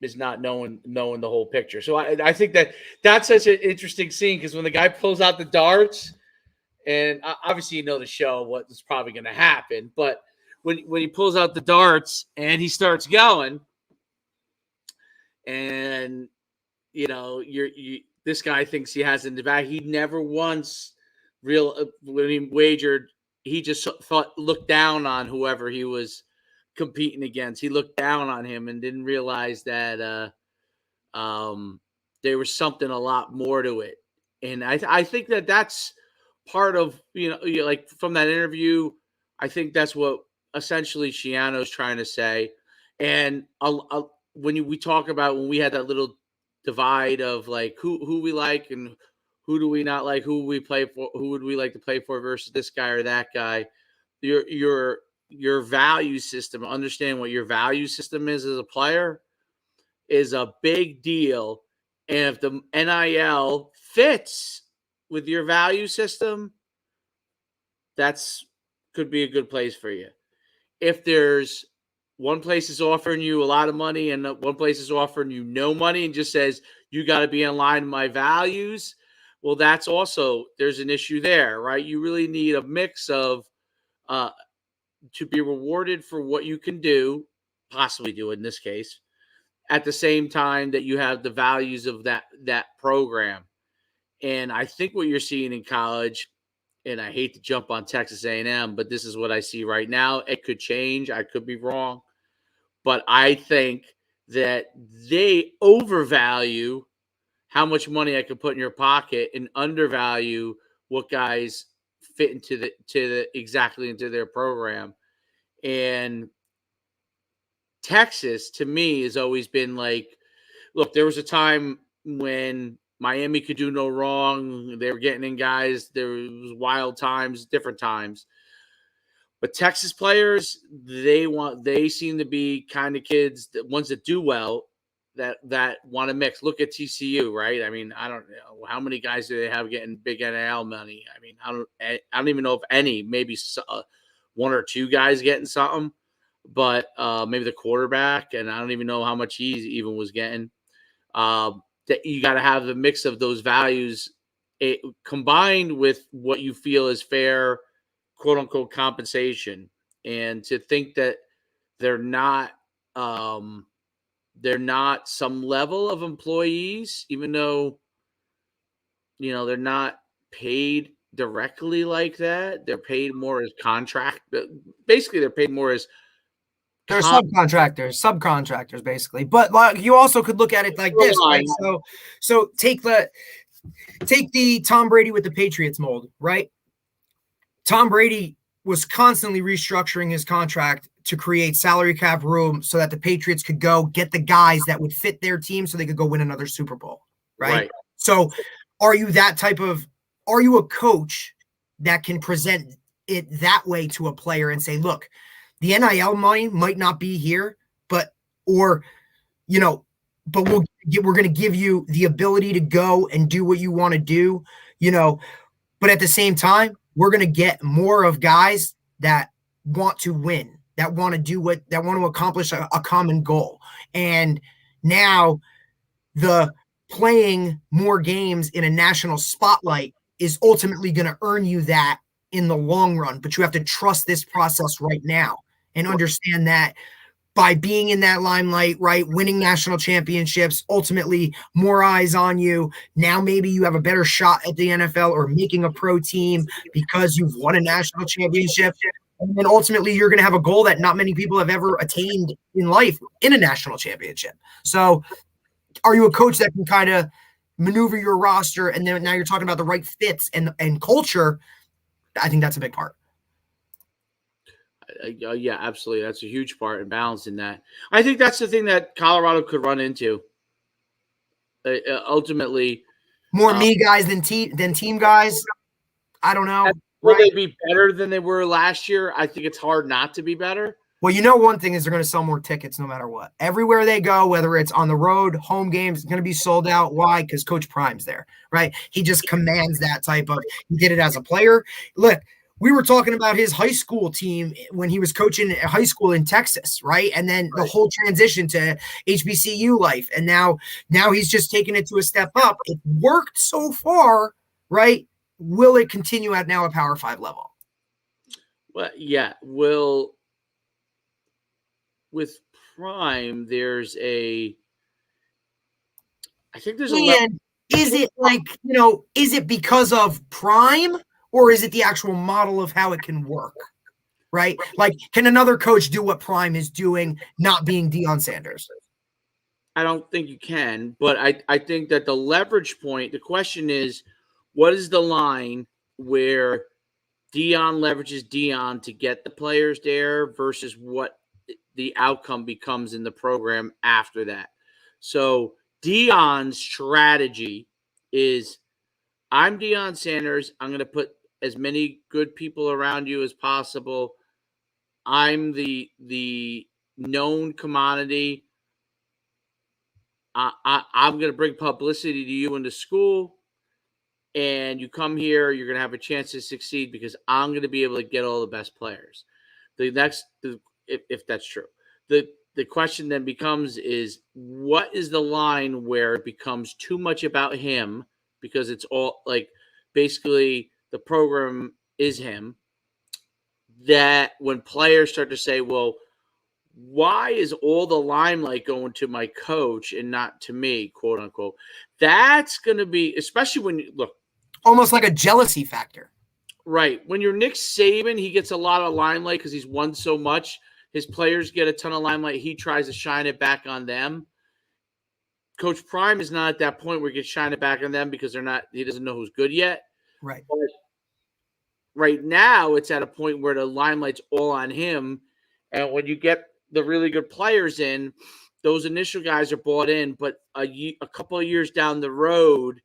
is not knowing the whole picture. So I think that's such an interesting scene because when the guy pulls out the darts, and obviously the show what's probably going to happen, but when he pulls out the darts and he starts going, and this guy thinks he has in the back. He never once when he wagered, he just looked down on whoever he was competing against. He looked down on him and didn't realize that there was something a lot more to it. And I think that's part of like from that interview. I think that's what essentially Shiano's trying to say. And when we talk about when we had that little divide of like who we like and who do we not like, who we play for, who would we like to play for versus this guy or that guy. Your value system, understand what your value system is as a player is a big deal. And if the NIL fits with your value system, that's could be a good place for you. If there's one place is offering you a lot of money and one place is offering you no money and just says you got to be in line with my values, well, that's also there's an issue there, right? You really need a mix of to be rewarded for what you can do, possibly do in this case, at the same time that you have the values of that program. And I think what you're seeing in college, and I hate to jump on Texas A&M, but this is what I see right now. It could change. I could be wrong. But I think that they overvalue how much money I can put in your pocket and undervalue what guys fit exactly into their program. And Texas, to me, has always been like, look, there was a time when Miami could do no wrong. They were getting in guys. There was wild times, different times. But Texas players, they seem to be kind of kids, that ones that do well, that want to mix. Look at TCU, right? I mean, I don't know how many guys do they have getting big NIL money. I mean, I don't even know if any, maybe one or two guys getting something, but maybe the quarterback, and I don't even know how much he even was getting. That you got to have the mix of those values combined with what you feel is fair, quote unquote, compensation, and to think that they're not some level of employees, even though they're not paid directly like that. They're paid more as contract. Basically, they're paid more as they're subcontractors basically. But like, you also could look at it like this, right? So take the Tom Brady with the Patriots mold, right? Tom Brady was constantly restructuring his contract to create salary cap room so that the Patriots could go get the guys that would fit their team so they could go win another Super Bowl, right? So are you a coach that can present it that way to a player and say, look, the NIL money might not be here, but we're going to give you the ability to go and do what you want to do, but at the same time, we're going to get more of guys that want to win, that want to accomplish a common goal. And now the playing more games in a national spotlight is ultimately going to earn you that in the long run, but you have to trust this process right now and understand that by being in that limelight, right, winning national championships, ultimately more eyes on you. Now maybe you have a better shot at the NFL or making a pro team because you've won a national championship. And then ultimately you're going to have a goal that not many people have ever attained in life, in a national championship. So are you a coach that can kind of maneuver your roster? And then now you're talking about the right fits and culture. I think that's a big part. Yeah, absolutely. That's a huge part in balancing that. I think that's the thing that Colorado could run into. Ultimately, more me guys than team guys. I don't know. Will they be better than they were last year? I think it's hard not to be better. Well, one thing is they're going to sell more tickets no matter what. Everywhere they go, whether it's on the road, home games, it's going to be sold out. Why? Because Coach Prime's there, right? He just commands that type of – he did it as a player. Look, we were talking about his high school team when he was coaching high school in Texas, right? And then the whole transition to HBCU life. And now he's just taking it to a step up. It worked so far, right? Will it continue at now a Power 5 level? Well, yeah. With Prime, there's I think there's is it like, is it because of Prime or is it the actual model of how it can work? Right? Like, can another coach do what Prime is doing, not being Deion Sanders? I don't think you can, but I think that the leverage point, the question is, what is the line where Deion leverages Deion to get the players there versus what the outcome becomes in the program after that? So Deion's strategy is, I'm Deion Sanders. I'm going to put as many good people around you as possible. I'm the known commodity. I'm going to bring publicity to you into school, and you come here, you're going to have a chance to succeed because I'm going to be able to get all the best players. If that's true, the question then becomes is, what is the line where it becomes too much about him because it's all like basically the program is him, that when players start to say, well, why is all the limelight going to my coach and not to me, quote unquote? That's going to be, especially when you look, almost like a jealousy factor. Right. When you're Nick Saban, he gets a lot of limelight because he's won so much. His players get a ton of limelight. He tries to shine it back on them. Coach Prime is not at that point where he can shine it back on them because he doesn't know who's good yet. Right. But right now, it's at a point where the limelight's all on him. And when you get the really good players in, those initial guys are bought in, but a couple of years down the road,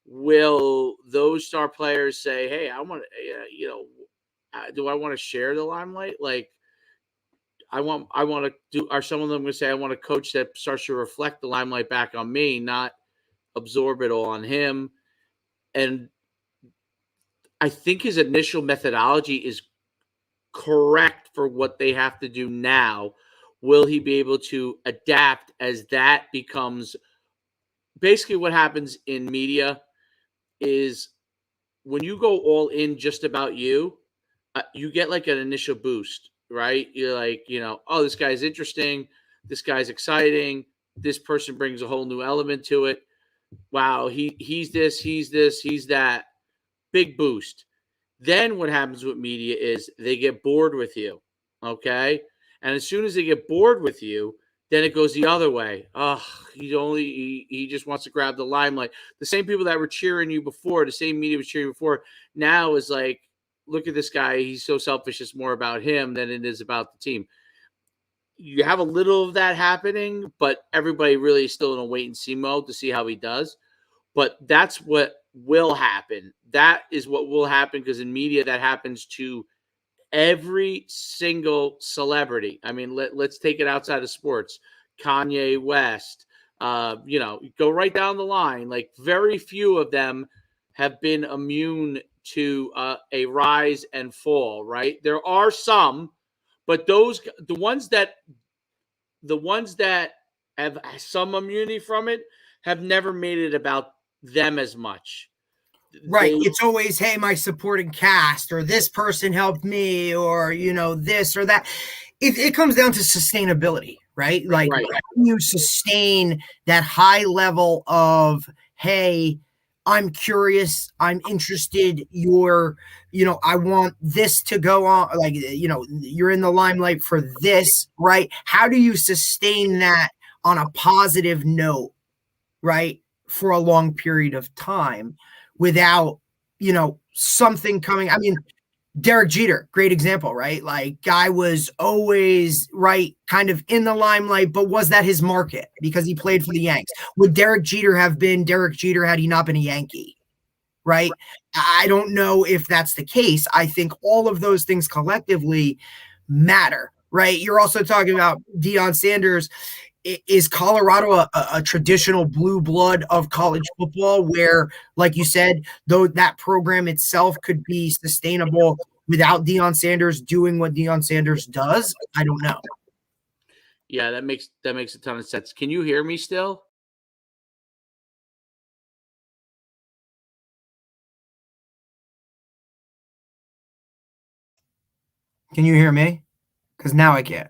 will those star players say, "Hey, I want to, do I want to share the limelight? Like, I want to do." Are some of them going to say, "I want a coach that starts to reflect the limelight back on me, not absorb it all on him"? And I think his initial methodology is correct for what they have to do now. Will he be able to adapt as that becomes basically what happens in media is when you go all in just about you, you get like an initial boost, right? You're like, oh, this guy's interesting. This guy's exciting. This person brings a whole new element to it. Wow, he's this, he's that. Big boost. Then what happens with media is they get bored with you. Okay. And as soon as they get bored with you, then it goes the other way. Oh, he just wants to grab the limelight. The same people that were cheering you before, the same media was cheering you before, now is like, look at this guy. He's so selfish. It's more about him than it is about the team. You have a little of that happening, but everybody really is still in a wait and see mode to see how he does. But that's what will happen. That is what will happen because in media, that happens to every single celebrity. I mean, let's take it outside of sports. Kanye West, go right down the line. Like very few of them have been immune to a rise and fall, right? There are some, but the ones that have some immunity from it have never made it about them as much. Right. It's always, hey, my supporting cast, or this person helped me, or, this or that. It comes down to sustainability, right? Like, Right. How do you sustain that high level of, hey, I'm curious, I'm interested, I want this to go on, like, you're in the limelight for this, right? How do you sustain that on a positive note, right, for a long period of time without, something coming? I mean, Derek Jeter, great example, right? Like, guy was always right, kind of in the limelight, but was that his market because he played for the Yanks? Would Derek Jeter have been Derek Jeter had he not been a Yankee? Right? I don't know if that's the case. I think all of those things collectively matter, right? You're also talking about Deion Sanders. Is Colorado a traditional blue blood of college football where, like you said, though that program itself could be sustainable without Deion Sanders doing what Deion Sanders does? I don't know. Yeah, that makes a ton of sense. Can you hear me still? Can you hear me? Because now I can't.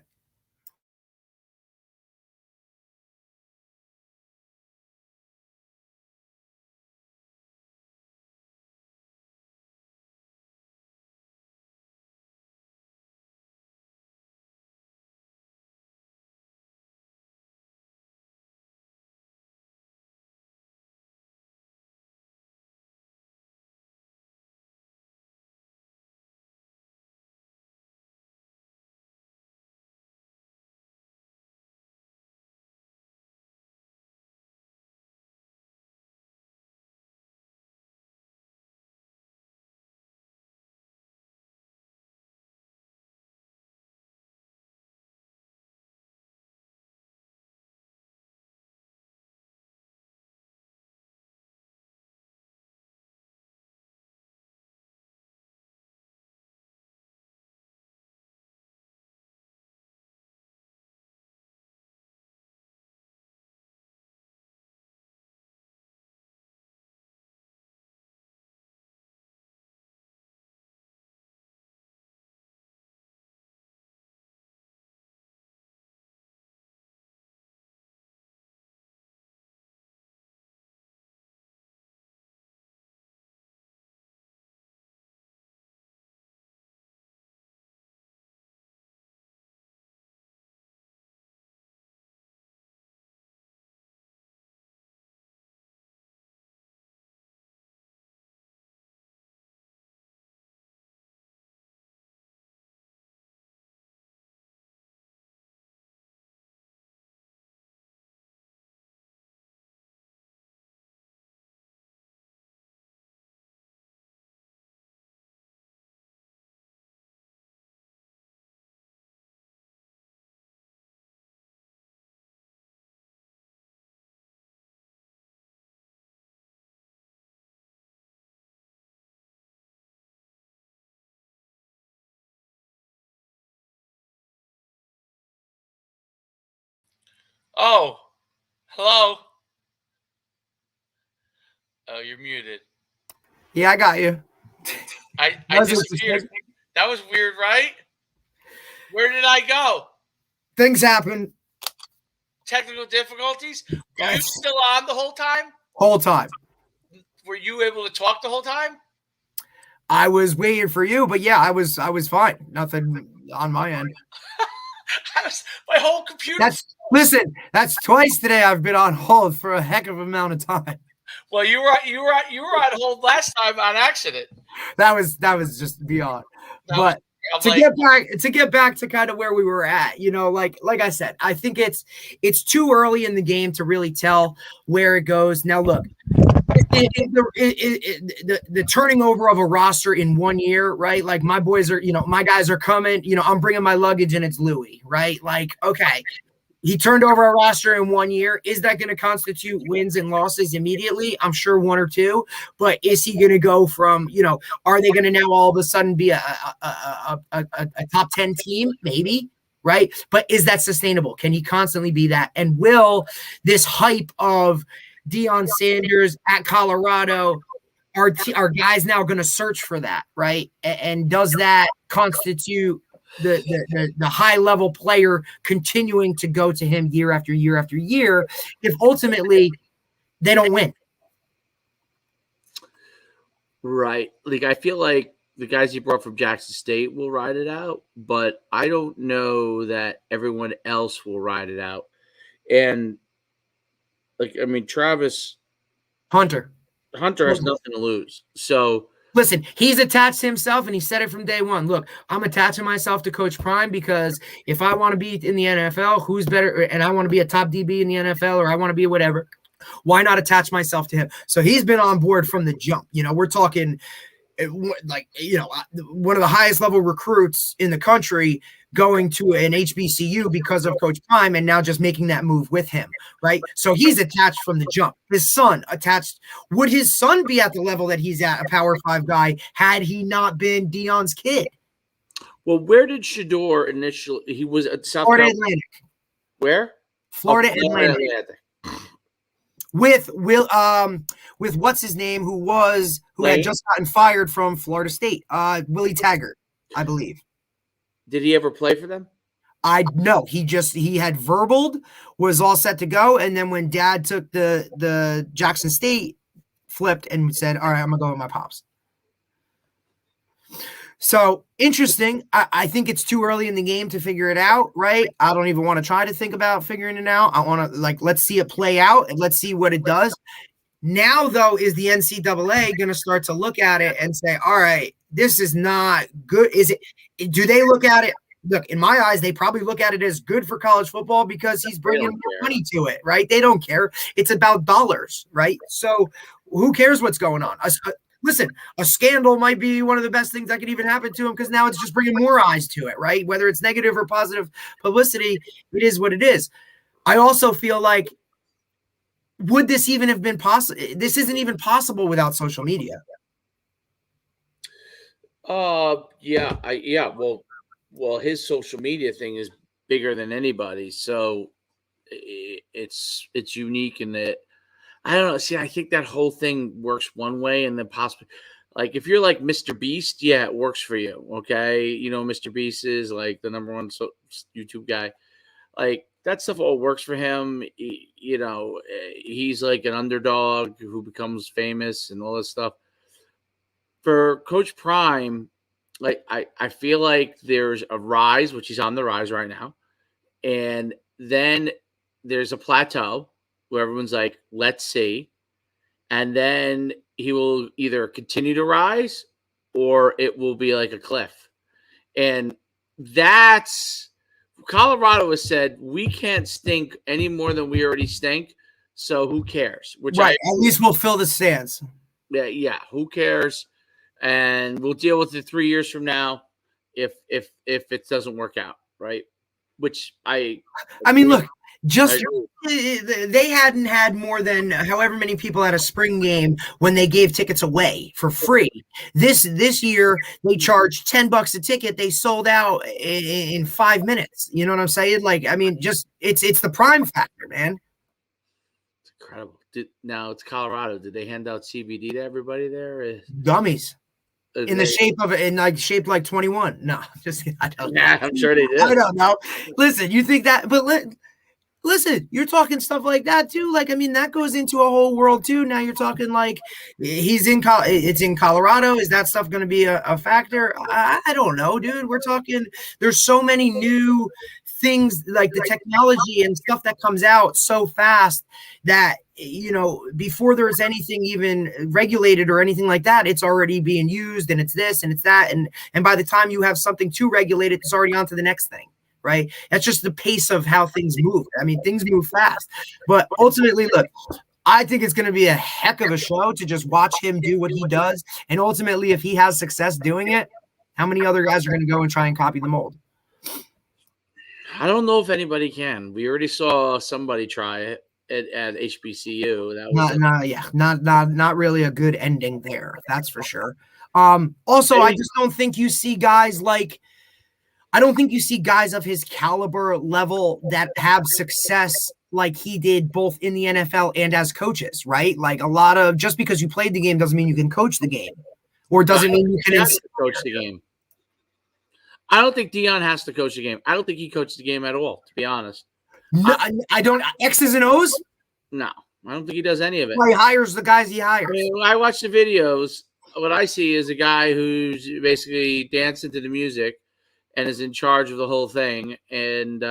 Oh, hello. Oh, you're muted. Yeah, I got you. I Was disappeared. interesting. That was weird, right? Where did I go? Things happen. Technical difficulties? Were you Yes. still on the whole time? Whole time. Were you able to talk the whole time? I was waiting for you, but yeah, I was fine. Nothing on my end. My whole computer. That's twice today I've been on hold for a heck of an amount of time. Well, you were on hold last time on accident. That was just beyond. But to get back to kind of where we were at, like I said, I think it's too early in the game to really tell where it goes. Now, look, the turning over of a roster in 1 year, right? Like my boys are, my guys are coming, I'm bringing my luggage and it's Louis, right? Like, okay, he turned over a roster in 1 year. Is that going to constitute wins and losses immediately? I'm sure 1 or 2, but is he going to go from, are they going to now all of a sudden be a top 10 team? Maybe. Right. But is that sustainable? Can he constantly be that? And will this hype of Deion Sanders at Colorado, are guys now going to search for that? Right. And does that constitute the high level player continuing to go to him year after year after year if ultimately they don't win? Right. Like, I feel like the guys you brought from Jackson State will ride it out, but I don't know that everyone else will ride it out. And Travis Hunter has nothing to lose. So listen, he's attached to himself, and he said it from day one. Look, I'm attaching myself to Coach Prime because if I want to be in the NFL, who's better? And I want to be a top DB in the NFL, or I want to be whatever. Why not attach myself to him? So he's been on board from the jump. We're talking one of the highest level recruits in the country going to an HBCU because of Coach Prime, and now just making that move with him, right? So he's attached from the jump. His son attached. Would his son be at the level that he's at, a Power 5 guy, had he not been Deion's kid? Well, where did Shador initially? He was at South Florida Carolina. Atlantic. Where? Florida Atlantic. With what's his name, who had just gotten fired from Florida State, Willie Taggart, I believe. Did he ever play for them? No, he had verbaled, was all set to go, and then when Dad took the Jackson State, flipped and said, "All right, I'm gonna go with my pops." So interesting. I think it's too early in the game to figure it out, right? I don't even want to try to think about figuring it out. I want to let's see it play out and let's see what it does. Now, though, is the NCAA going to start to look at it and say, all right, this is not good? Do they look at it? Look, in my eyes, they probably look at it as good for college football because he's bringing more money to it, right? They don't care. It's about dollars, right? So who cares what's going on? Listen, a scandal might be one of the best things that could even happen to him because now it's just bringing more eyes to it, right? Whether it's negative or positive publicity, it is what it is. I also feel like, would this even have been possible? This isn't even possible without social media. Yeah. Well, his social media thing is bigger than anybody, so it's unique in that. I don't know. See, I think that whole thing works one way, and then possibly, like, if you're like Mr. Beast, yeah, it works for you. Okay, Mr. Beast is like the number one YouTube guy. Like, that stuff all works for him. He's like an underdog who becomes famous and all this stuff. For Coach Prime, like, I feel like there's a rise, which he's on the rise right now, and then there's a plateau where everyone's like, let's see. And then he will either continue to rise or it will be like a cliff. And that's Colorado has said, we can't stink any more than we already stink. So who cares? At least we'll fill the stands. Yeah. Who cares? And we'll deal with it 3 years from now if it doesn't work out. Right. Which I mean, look, Just they hadn't had more than however many people at a spring game when they gave tickets away for free. This year they charged $10 a ticket. They sold out in 5 minutes. You know what I'm saying? Like, I mean, just it's the prime factor, man. It's incredible. Now it's Colorado. Did they hand out CBD to everybody there? Gummies. In the shape of it, shaped like 21. No, just I don't know. Yeah, I'm sure they did. I don't know. Listen, you think that, but listen, you're talking stuff like that too. Like, I mean, that goes into a whole world too. Now you're talking like it's in Colorado. Is that stuff going to be a factor? I don't know, dude. We're talking, there's so many new things, like the technology and stuff that comes out so fast that, you know, before there's anything even regulated or anything like that, it's already being used, and it's this and it's that. And by the time you have something too regulated, it's already on to the next thing. Right. That's just the pace of how things move. I mean, things move fast, but ultimately, look, I think it's going to be a heck of a show to just watch him do what he does. And ultimately, if he has success doing it, how many other guys are going to go and try and copy the mold? I don't know if anybody can. We already saw somebody try it at HBCU. That was not really a good ending there. That's for sure. Also, I just don't think you see guys like, I don't think you see guys of his caliber level that have success like he did both in the NFL and as coaches, right? Like, a lot of, just because you played the game doesn't mean you can coach the game, or doesn't mean you can coach the game. I don't think Deion has to coach the game. I don't think he coached the game at all, to be honest. No, I don't. X's and O's? No, I don't think he does any of it. Well, he hires the guys he hires. I mean, when I watch the videos, what I see is a guy who's basically dancing to the music and is in charge of the whole thing. And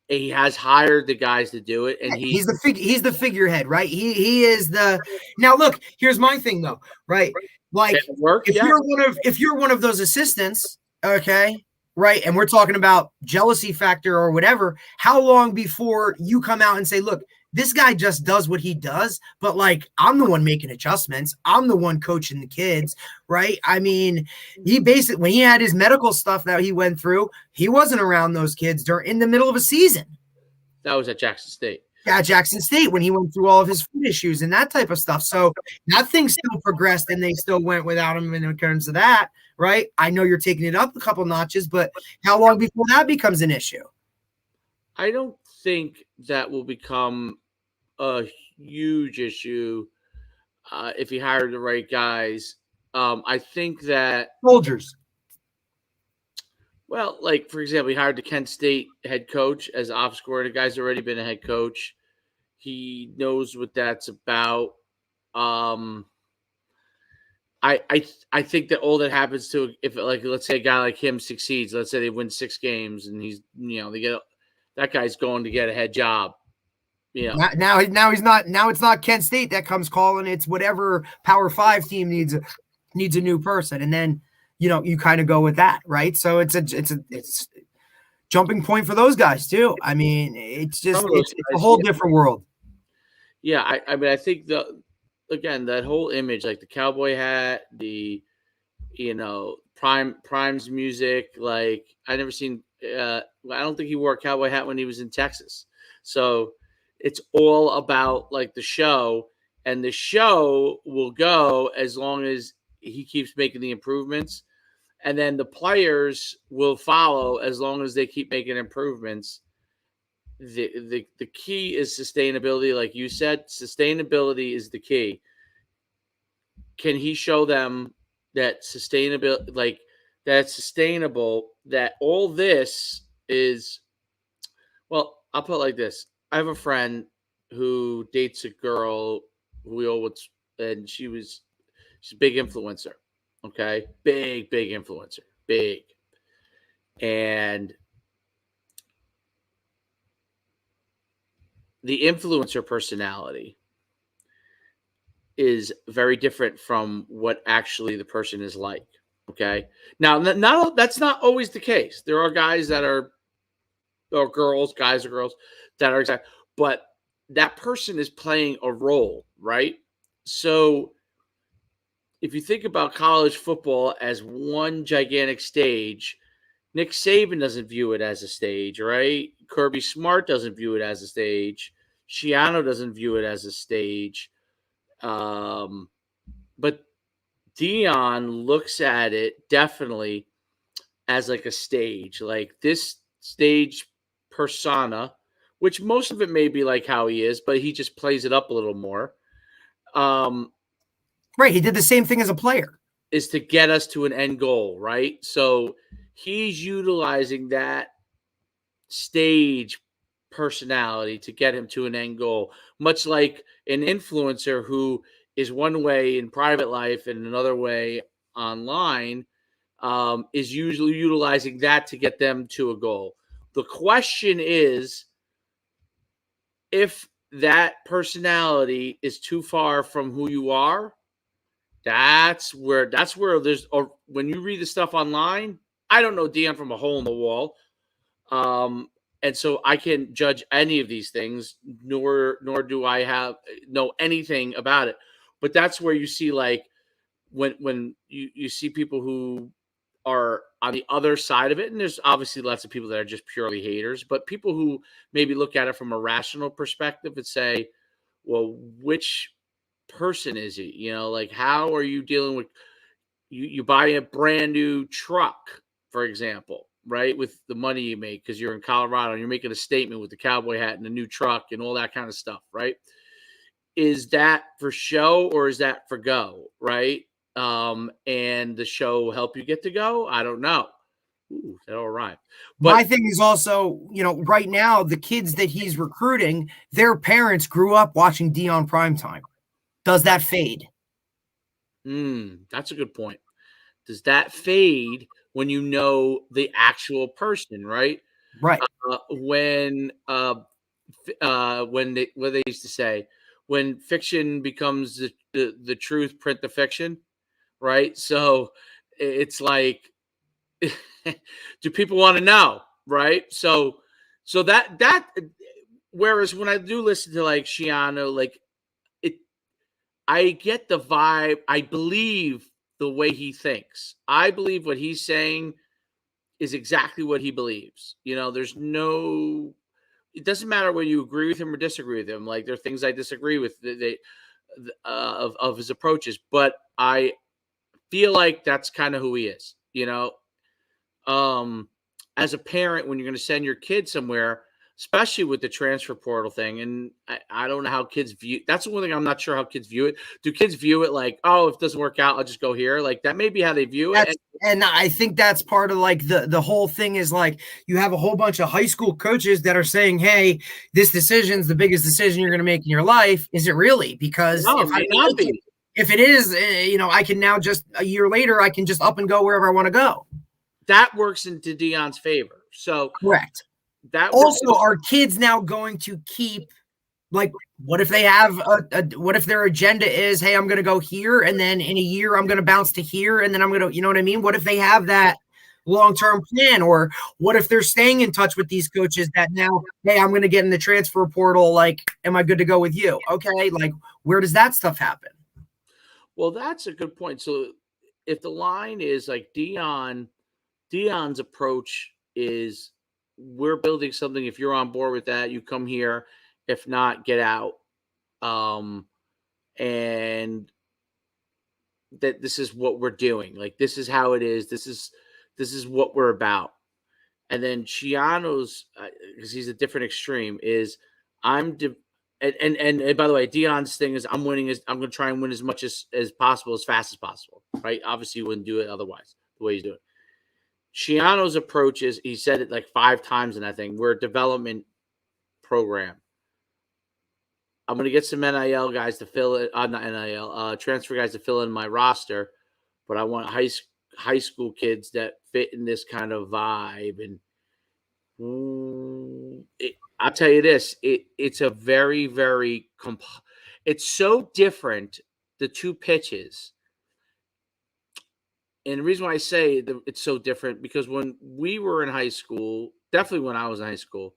he has hired the guys to do it. And he's the figurehead, right? He is the. Now, look, here's my thing though, right? Like, if you're one of those assistants, okay, right, and we're talking about jealousy factor or whatever, how long before you come out and say, look, this guy just does what he does, but like, I'm the one making adjustments. I'm the one coaching the kids, right? I mean, he basically, when he had his medical stuff that he went through, he wasn't around those kids in the middle of a season. That was at Jackson State. At Jackson State, when he went through all of his foot issues and that type of stuff. So that thing still progressed, and they still went without him in terms of that, right? I know you're taking it up a couple notches, but how long before that becomes an issue? I don't think that will become a huge issue if he hired the right guys. I think that soldiers. Well, like, for example, he hired the Kent State head coach as off scorer. The guy's already been a head coach. He knows what that's about. I think that all that happens to, if, like, let's say a guy like him succeeds, let's say they win 6 games and he's, you know, they get, that guy's going to get a head job. You know. Now he's not. Now it's not Kent State that comes calling. It's whatever Power 5 team needs a new person, and then, you know, you kind of go with that, right? So it's jumping point for those guys too. I mean, it's a whole different world. Yeah, I mean, I think that whole image, like the cowboy hat, the, you know, Prime's music, like, I never seen. I don't think he wore a cowboy hat when he was in Texas. So it's all about like the show, and the show will go as long as he keeps making the improvements. And then the players will follow as long as they keep making improvements. The key is sustainability. Like you said, sustainability is the key. Can he show them that sustainability, like that's sustainable, that all this is, well, I'll put it like this. I have a friend who dates a girl who we all would, and she's a big influencer. Okay. Big influencer. Big. And the influencer personality is very different from what actually the person is like. Okay. Now, that's not always the case. There are guys that are, or girls, guys or girls that are exact, but that person is playing a role, right? So if you think about college football as one gigantic stage, Nick Saban doesn't view it as a stage, right? Kirby Smart doesn't view it as a stage. Shiano doesn't view it as a stage. But Dion looks at it definitely as like a stage, like this stage persona, which most of it may be like how he is, but he just plays it up a little more. Right. He did the same thing as a player. Is to get us to an end goal, right? So he's utilizing that stage personality to get him to an end goal, much like an influencer who is one way in private life and another way online, is usually utilizing that to get them to a goal. The question is if that personality is too far from who you are. That's where there's, or when you read the stuff online, I don't know Dion from a hole in the wall. And so I can't judge any of these things, nor do I know anything about it. But that's where you see, like, when you see people who are on the other side of it, and there's obviously lots of people that are just purely haters, but people who maybe look at it from a rational perspective and say, well, which person is he? You know, like, how are you dealing with, you buy a brand new truck, for example, right, with the money you make because you're in Colorado and you're making a statement with the cowboy hat and the new truck and all that kind of stuff, right? Is that for show or is that for go, right? And the show help you get to go? I don't know. Ooh, that all right. But my thing is also, right now, the kids that he's recruiting, their parents grew up watching Dion primetime. Does that fade? That's a good point. Does that fade when you know the actual person, right? Right. When what they used to say, when fiction becomes the truth, print the fiction, right? So it's like, do people want to know, right? So that whereas when I do listen to like Shiano, like, it, I get the vibe. I believe the way he thinks. I believe what he's saying is exactly what he believes. There's no, it doesn't matter whether you agree with him or disagree with him. Like, there are things I disagree with of his approaches, but I feel like that's kind of who he is. As a parent, when you're going to send your kid somewhere, especially with the transfer portal thing, and I don't know how kids view. That's the one thing I'm not sure how kids view it. Do kids view it like, oh, if it doesn't work out, I'll just go here? Like, that may be how they view it. And I think that's part of, like, the whole thing is, like, you have a whole bunch of high school coaches that are saying, hey, this decision's the biggest decision you're going to make in your life. Is it really? Because no, if it is, I can now just a year later, I can just up and go wherever I want to go. That works into Dion's favor. So correct. That also, are kids now going to keep, like, what if they have what if their agenda is, hey, I'm going to go here, and then in a year I'm going to bounce to here, and then I'm going to, you know what I mean? What if they have that long-term plan? Or what if they're staying in touch with these coaches that now, hey, I'm going to get in the transfer portal, like, am I good to go with you? Okay, like, where does that stuff happen? Well, that's a good point. So if the line is like Dion's approach is, we're building something. If you're on board with that, you come here. If not, get out. And that this is what we're doing. Like, this is how it is. This is what we're about. And then Chiano's, because he's a different extreme, is and by the way, Dion's thing is, I'm going to try and win as much as possible, as fast as possible. Right? Obviously, you wouldn't do it otherwise, the way he's doing it. Shiano's approach is, he said it like 5 times in that thing, we're a development program. I'm going to get some NIL guys to fill it, not NIL, transfer guys to fill in my roster, but I want high school kids that fit in this kind of vibe. And I'll tell you this, it's a very, very, it's so different, the two pitches. And the reason why I say it's so different, because when we were in high school, definitely when I was in high school,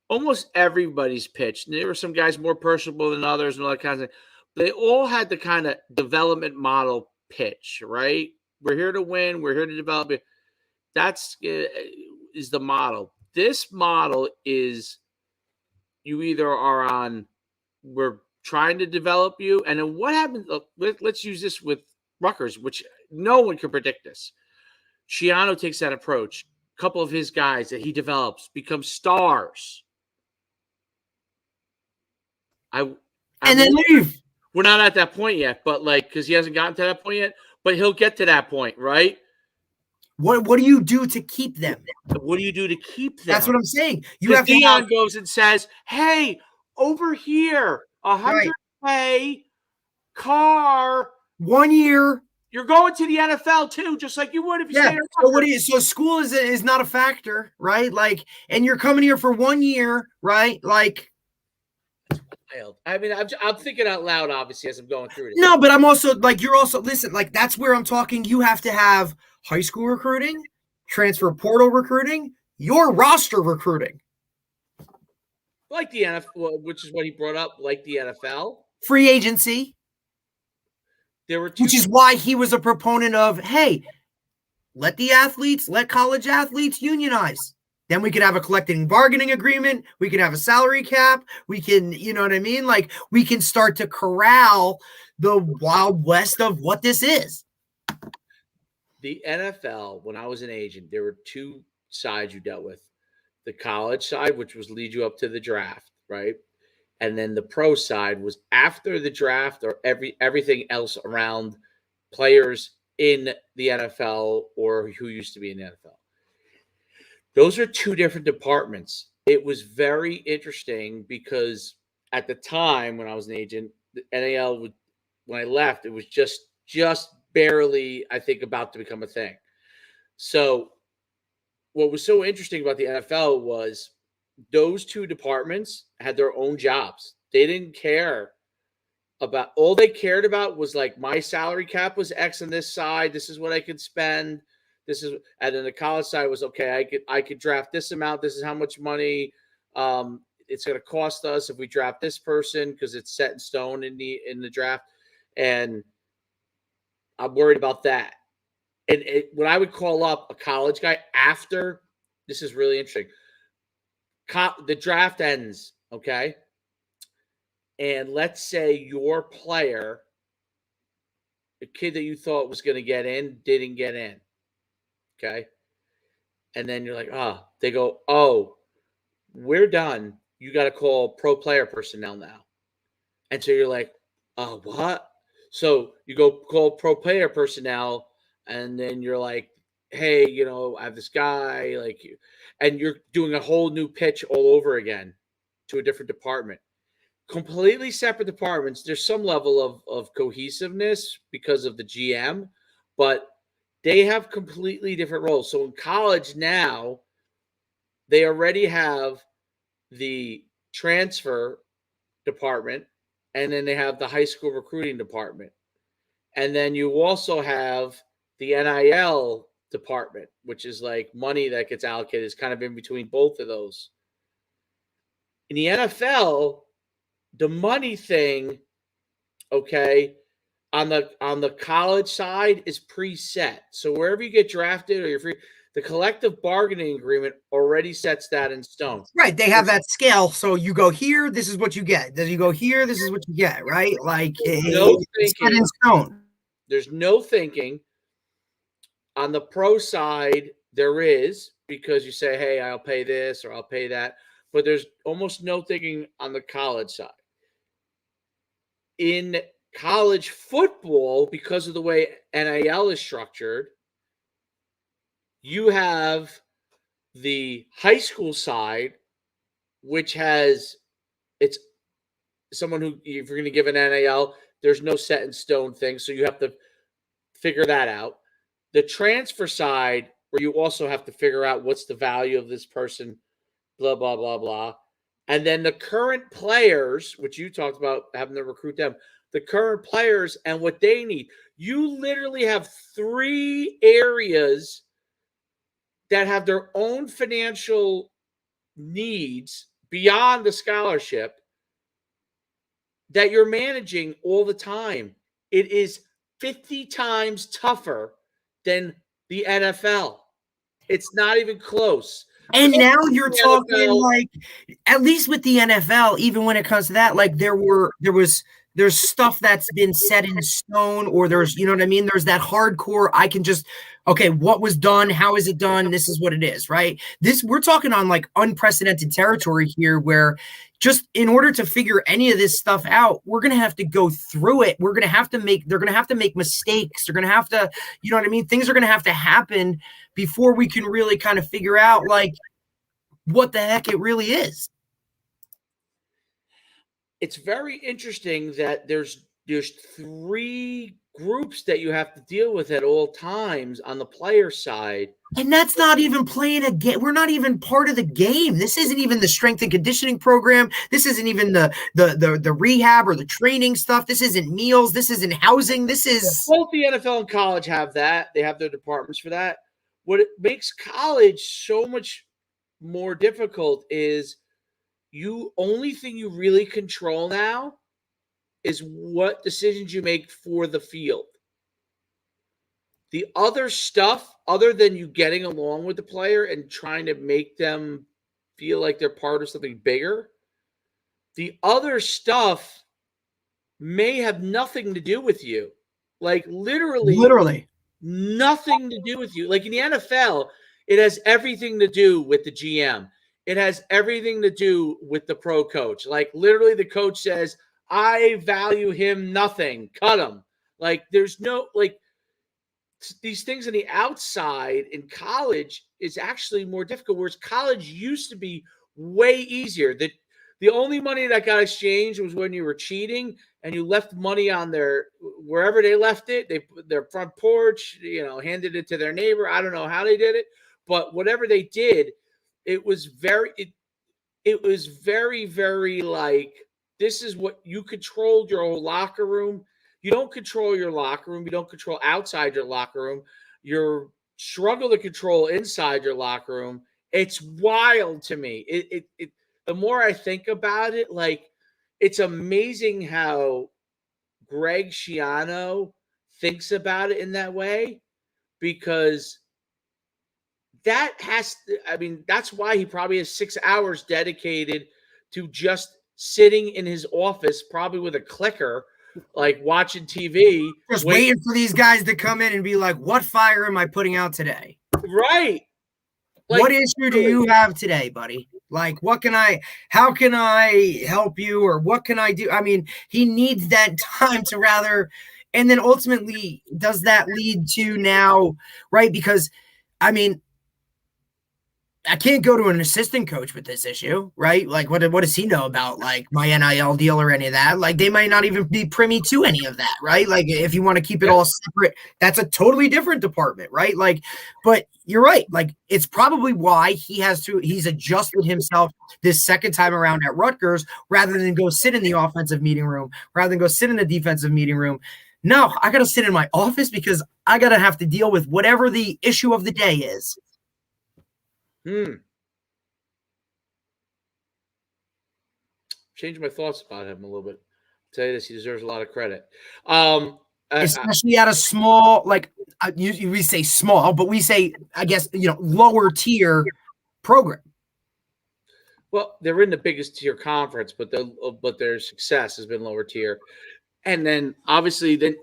almost everybody's pitch, and there were some guys more personable than others and all that kind of thing, but they all had the kind of development model pitch, right? We're here to win. We're here to develop it. That's is the model. This model is you either are on, we're trying to develop you, and then what happens? Let's use this with Rutgers, which no one can predict this. Schiano takes that approach. A couple of his guys that he develops become stars. And then leave. We're not at that point yet, but because he hasn't gotten to that point yet, but he'll get to that point, right? What do you do to keep them? What do you do to keep them? That's what I'm saying. You have Dion goes and says, "Hey, over here, 100K car, 1 year. You're going to the NFL too, just like you would if you stayed. So school is not a factor, right? And you're coming here for 1 year, right? I mean, I'm thinking out loud, obviously, as I'm going through this. No, but I'm also you're also listen, that's where I'm talking. You have to have high school recruiting, transfer portal recruiting, your roster recruiting. Like the NFL, which is what he brought up, like the NFL. Free agency. Which is why he was a proponent of, hey, let college athletes unionize. Then we could have a collective bargaining agreement. We could have a salary cap. We can, you know what I mean? We can start to corral the wild west of what this is. The NFL, when I was an agent, there were two sides you dealt with. The college side, which was lead you up to the draft, right? And then the pro side was after the draft or everything else around players in the NFL or who used to be in the NFL. Those are two different departments. It was very interesting because at the time when I was an agent, the NAL, when I left, it was just barely, I think, about to become a thing. So what was so interesting about the NFL was those two departments had their own jobs. They didn't care about, all they cared about was my salary cap was X on this side. This is what I could spend. And then the college side was, okay, I could draft this amount. This is how much money it's going to cost us if we draft this person because it's set in stone in the draft. And I'm worried about that. And when I would call up a college guy after, this is really interesting. The draft ends, okay? And let's say your player, the kid that you thought was going to get in, didn't get in. Okay. And then you're like, they go, we're done. You got to call pro player personnel now. And so you're like, what? So you go call pro player personnel, and then you're like, hey, I have this guy, and you're doing a whole new pitch all over again to a different department. Completely separate departments. There's some level of cohesiveness because of the GM, but they have completely different roles. So in college now, they already have the transfer department, and then they have the high school recruiting department. And then you also have the NIL department, which is money that gets allocated. It's kind of in between both of those. In the NFL, the money thing, okay, on the college side is preset. So wherever you get drafted or you're free, the collective bargaining agreement already sets that in stone. Right. They have that scale. So you go here, this is what you get. Then you go here, this is what you get, right? It's set in stone. There's no thinking. On the pro side, there is, because you say, hey, I'll pay this or I'll pay that. But there's almost no thinking on the college side. In college football, because of the way NIL is structured, you have the high school side, which has, it's someone who, if you're going to give an NIL, there's no set in stone thing. So you have to figure that out. The transfer side, where you also have to figure out what's the value of this person, blah, blah, blah, blah. And then the current players, which you talked about having to recruit them, the current players and what they need. You literally have three areas that have their own financial needs beyond the scholarship that you're managing all the time. It is 50 times tougher than the NFL. It's not even close. And now you're talking NFL, like, at least with the NFL, even when it comes to that, like there's stuff that's been set in stone, or there's, you know what I mean? There's that hardcore, I can just, okay, what was done? How is it done? This is what it is, right? We're talking on like unprecedented territory here, where just in order to figure any of this stuff out, we're going to have to go through it. They're going to have to make mistakes. They're going to have to, you know what I mean? Things are going to have to happen before we can really kind of figure out like what the heck it really is. It's very interesting that there's 3 groups that you have to deal with at all times on the player side. And that's not even playing a game. We're not even part of the game. This isn't even the strength and conditioning program. This isn't even the rehab or the training stuff. This isn't meals. This isn't housing. This is both the NFL and college have that. They have their departments for that. What it makes college so much more difficult is only thing you really control now is what decisions you make for the field. The other stuff, other than you getting along with the player and trying to make them feel like they're part of something bigger, the other stuff may have nothing to do with you. Like literally nothing to do with you. Like in the NFL, it has everything to do with the GM. It has everything to do with the pro coach. Like literally the coach says, I value him nothing. Cut him. Like there's no, like these things on the outside in college is actually more difficult, whereas college used to be way easier. The only money that got exchanged was when you were cheating and you left money on wherever they left it, their front porch, handed it to their neighbor. I don't know how they did it, but whatever they did, it was very, very like, this is what you controlled your whole locker room. You don't control your locker room. You don't control outside your locker room. You struggle to control inside your locker room. It's wild to me. The more I think about it, like, it's amazing how Greg Schiano thinks about it in that way, because that's why he probably has 6 hours dedicated to just sitting in his office, probably with a clicker, like watching TV. Just waiting for these guys to come in and be like, what fire am I putting out today? Right. Like, what issue do you have today, buddy? Like, how can I help you? Or what can I do? I mean, he needs that time to and then ultimately, does that lead to now, right? Because, I mean, I can't go to an assistant coach with this issue, right? Like, what does he know about, like, my NIL deal or any of that? Like, they might not even be privy to any of that, right? Like, if you want to keep it all separate, that's a totally different department, right? Like, but you're right. Like, it's probably why he's adjusted himself this second time around at Rutgers, rather than go sit in the offensive meeting room, rather than go sit in the defensive meeting room. No, I got to sit in my office because I got to have to deal with whatever the issue of the day is. Changed my thoughts about him a little bit. I'll tell you this, he deserves a lot of credit. Especially at a small, like, we say small, but we say, I guess, lower tier program. Well, they're in the biggest tier conference, but their success has been lower tier. And then obviously the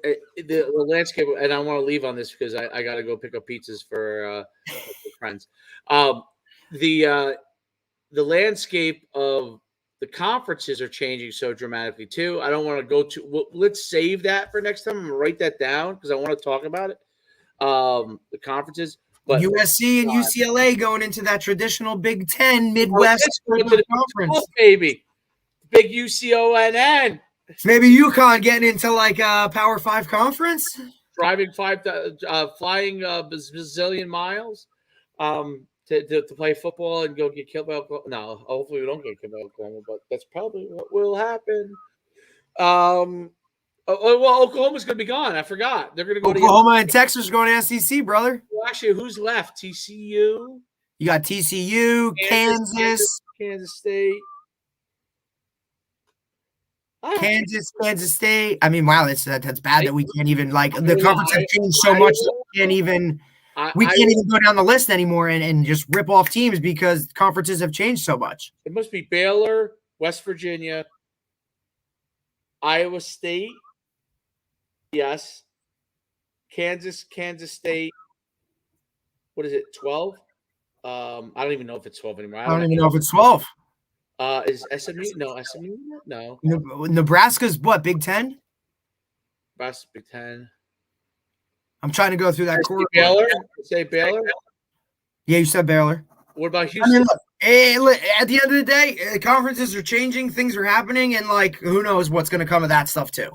landscape, and I want to leave on this because I got to go pick up pizzas for friends. The landscape of the conferences are changing so dramatically too. I don't want to go to. Let's save that for next time. I'm gonna write that down because I want to talk about it. The conferences, but USC and UCLA going into that traditional Big Ten Midwest conference, baby. Big UCONN. Maybe UConn getting into like a Power 5 conference. Driving flying bazillion miles to play football and go get killed by Oklahoma. No, hopefully we don't get killed by Oklahoma, but that's probably what will happen. Well, Oklahoma's going to be gone. I forgot. They're going to go to Oklahoma and Texas are going to SEC, brother. Well, actually, who's left? TCU? You got TCU, Kansas State. Kansas State. I mean, wow, that's bad that we can't even, like, the conference has changed so much that we can't even. we can't even go down the list anymore and just rip off teams because conferences have changed so much. It must be Baylor, West Virginia, Iowa State. Yes. Kansas State. What is it? 12? I don't even know if it's 12 anymore. I don't even know if it's 12. Is SMU? No, SMU? No. Nebraska's what? Big 10? Nebraska Big 10. I'm trying to go through that court. Baylor? Say Baylor? Yeah, you said Baylor. What about Houston? I mean, look, at the end of the day, conferences are changing, things are happening, and who knows what's going to come of that stuff too.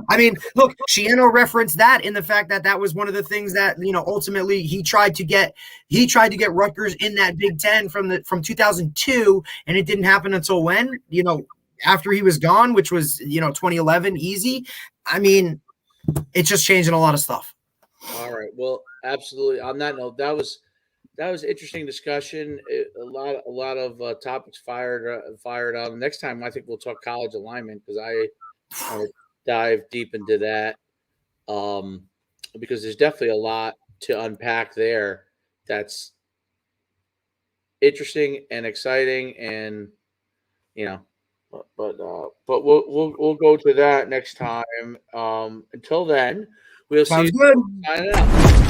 I mean, look, Shiano referenced that in the fact that was one of the things that ultimately he tried to get Rutgers in that Big Ten from 2002, and it didn't happen until when after he was gone, which was 2011. Easy. I mean, it's just changing a lot of stuff. All right. Well, absolutely. On that note, that was interesting discussion. A lot of topics fired on. Next time, I think we'll talk college alignment because I dive deep into that because there's definitely a lot to unpack there. That's interesting and exciting, and but we'll go to that next time. Until then, we'll see. Sounds good. Signing out.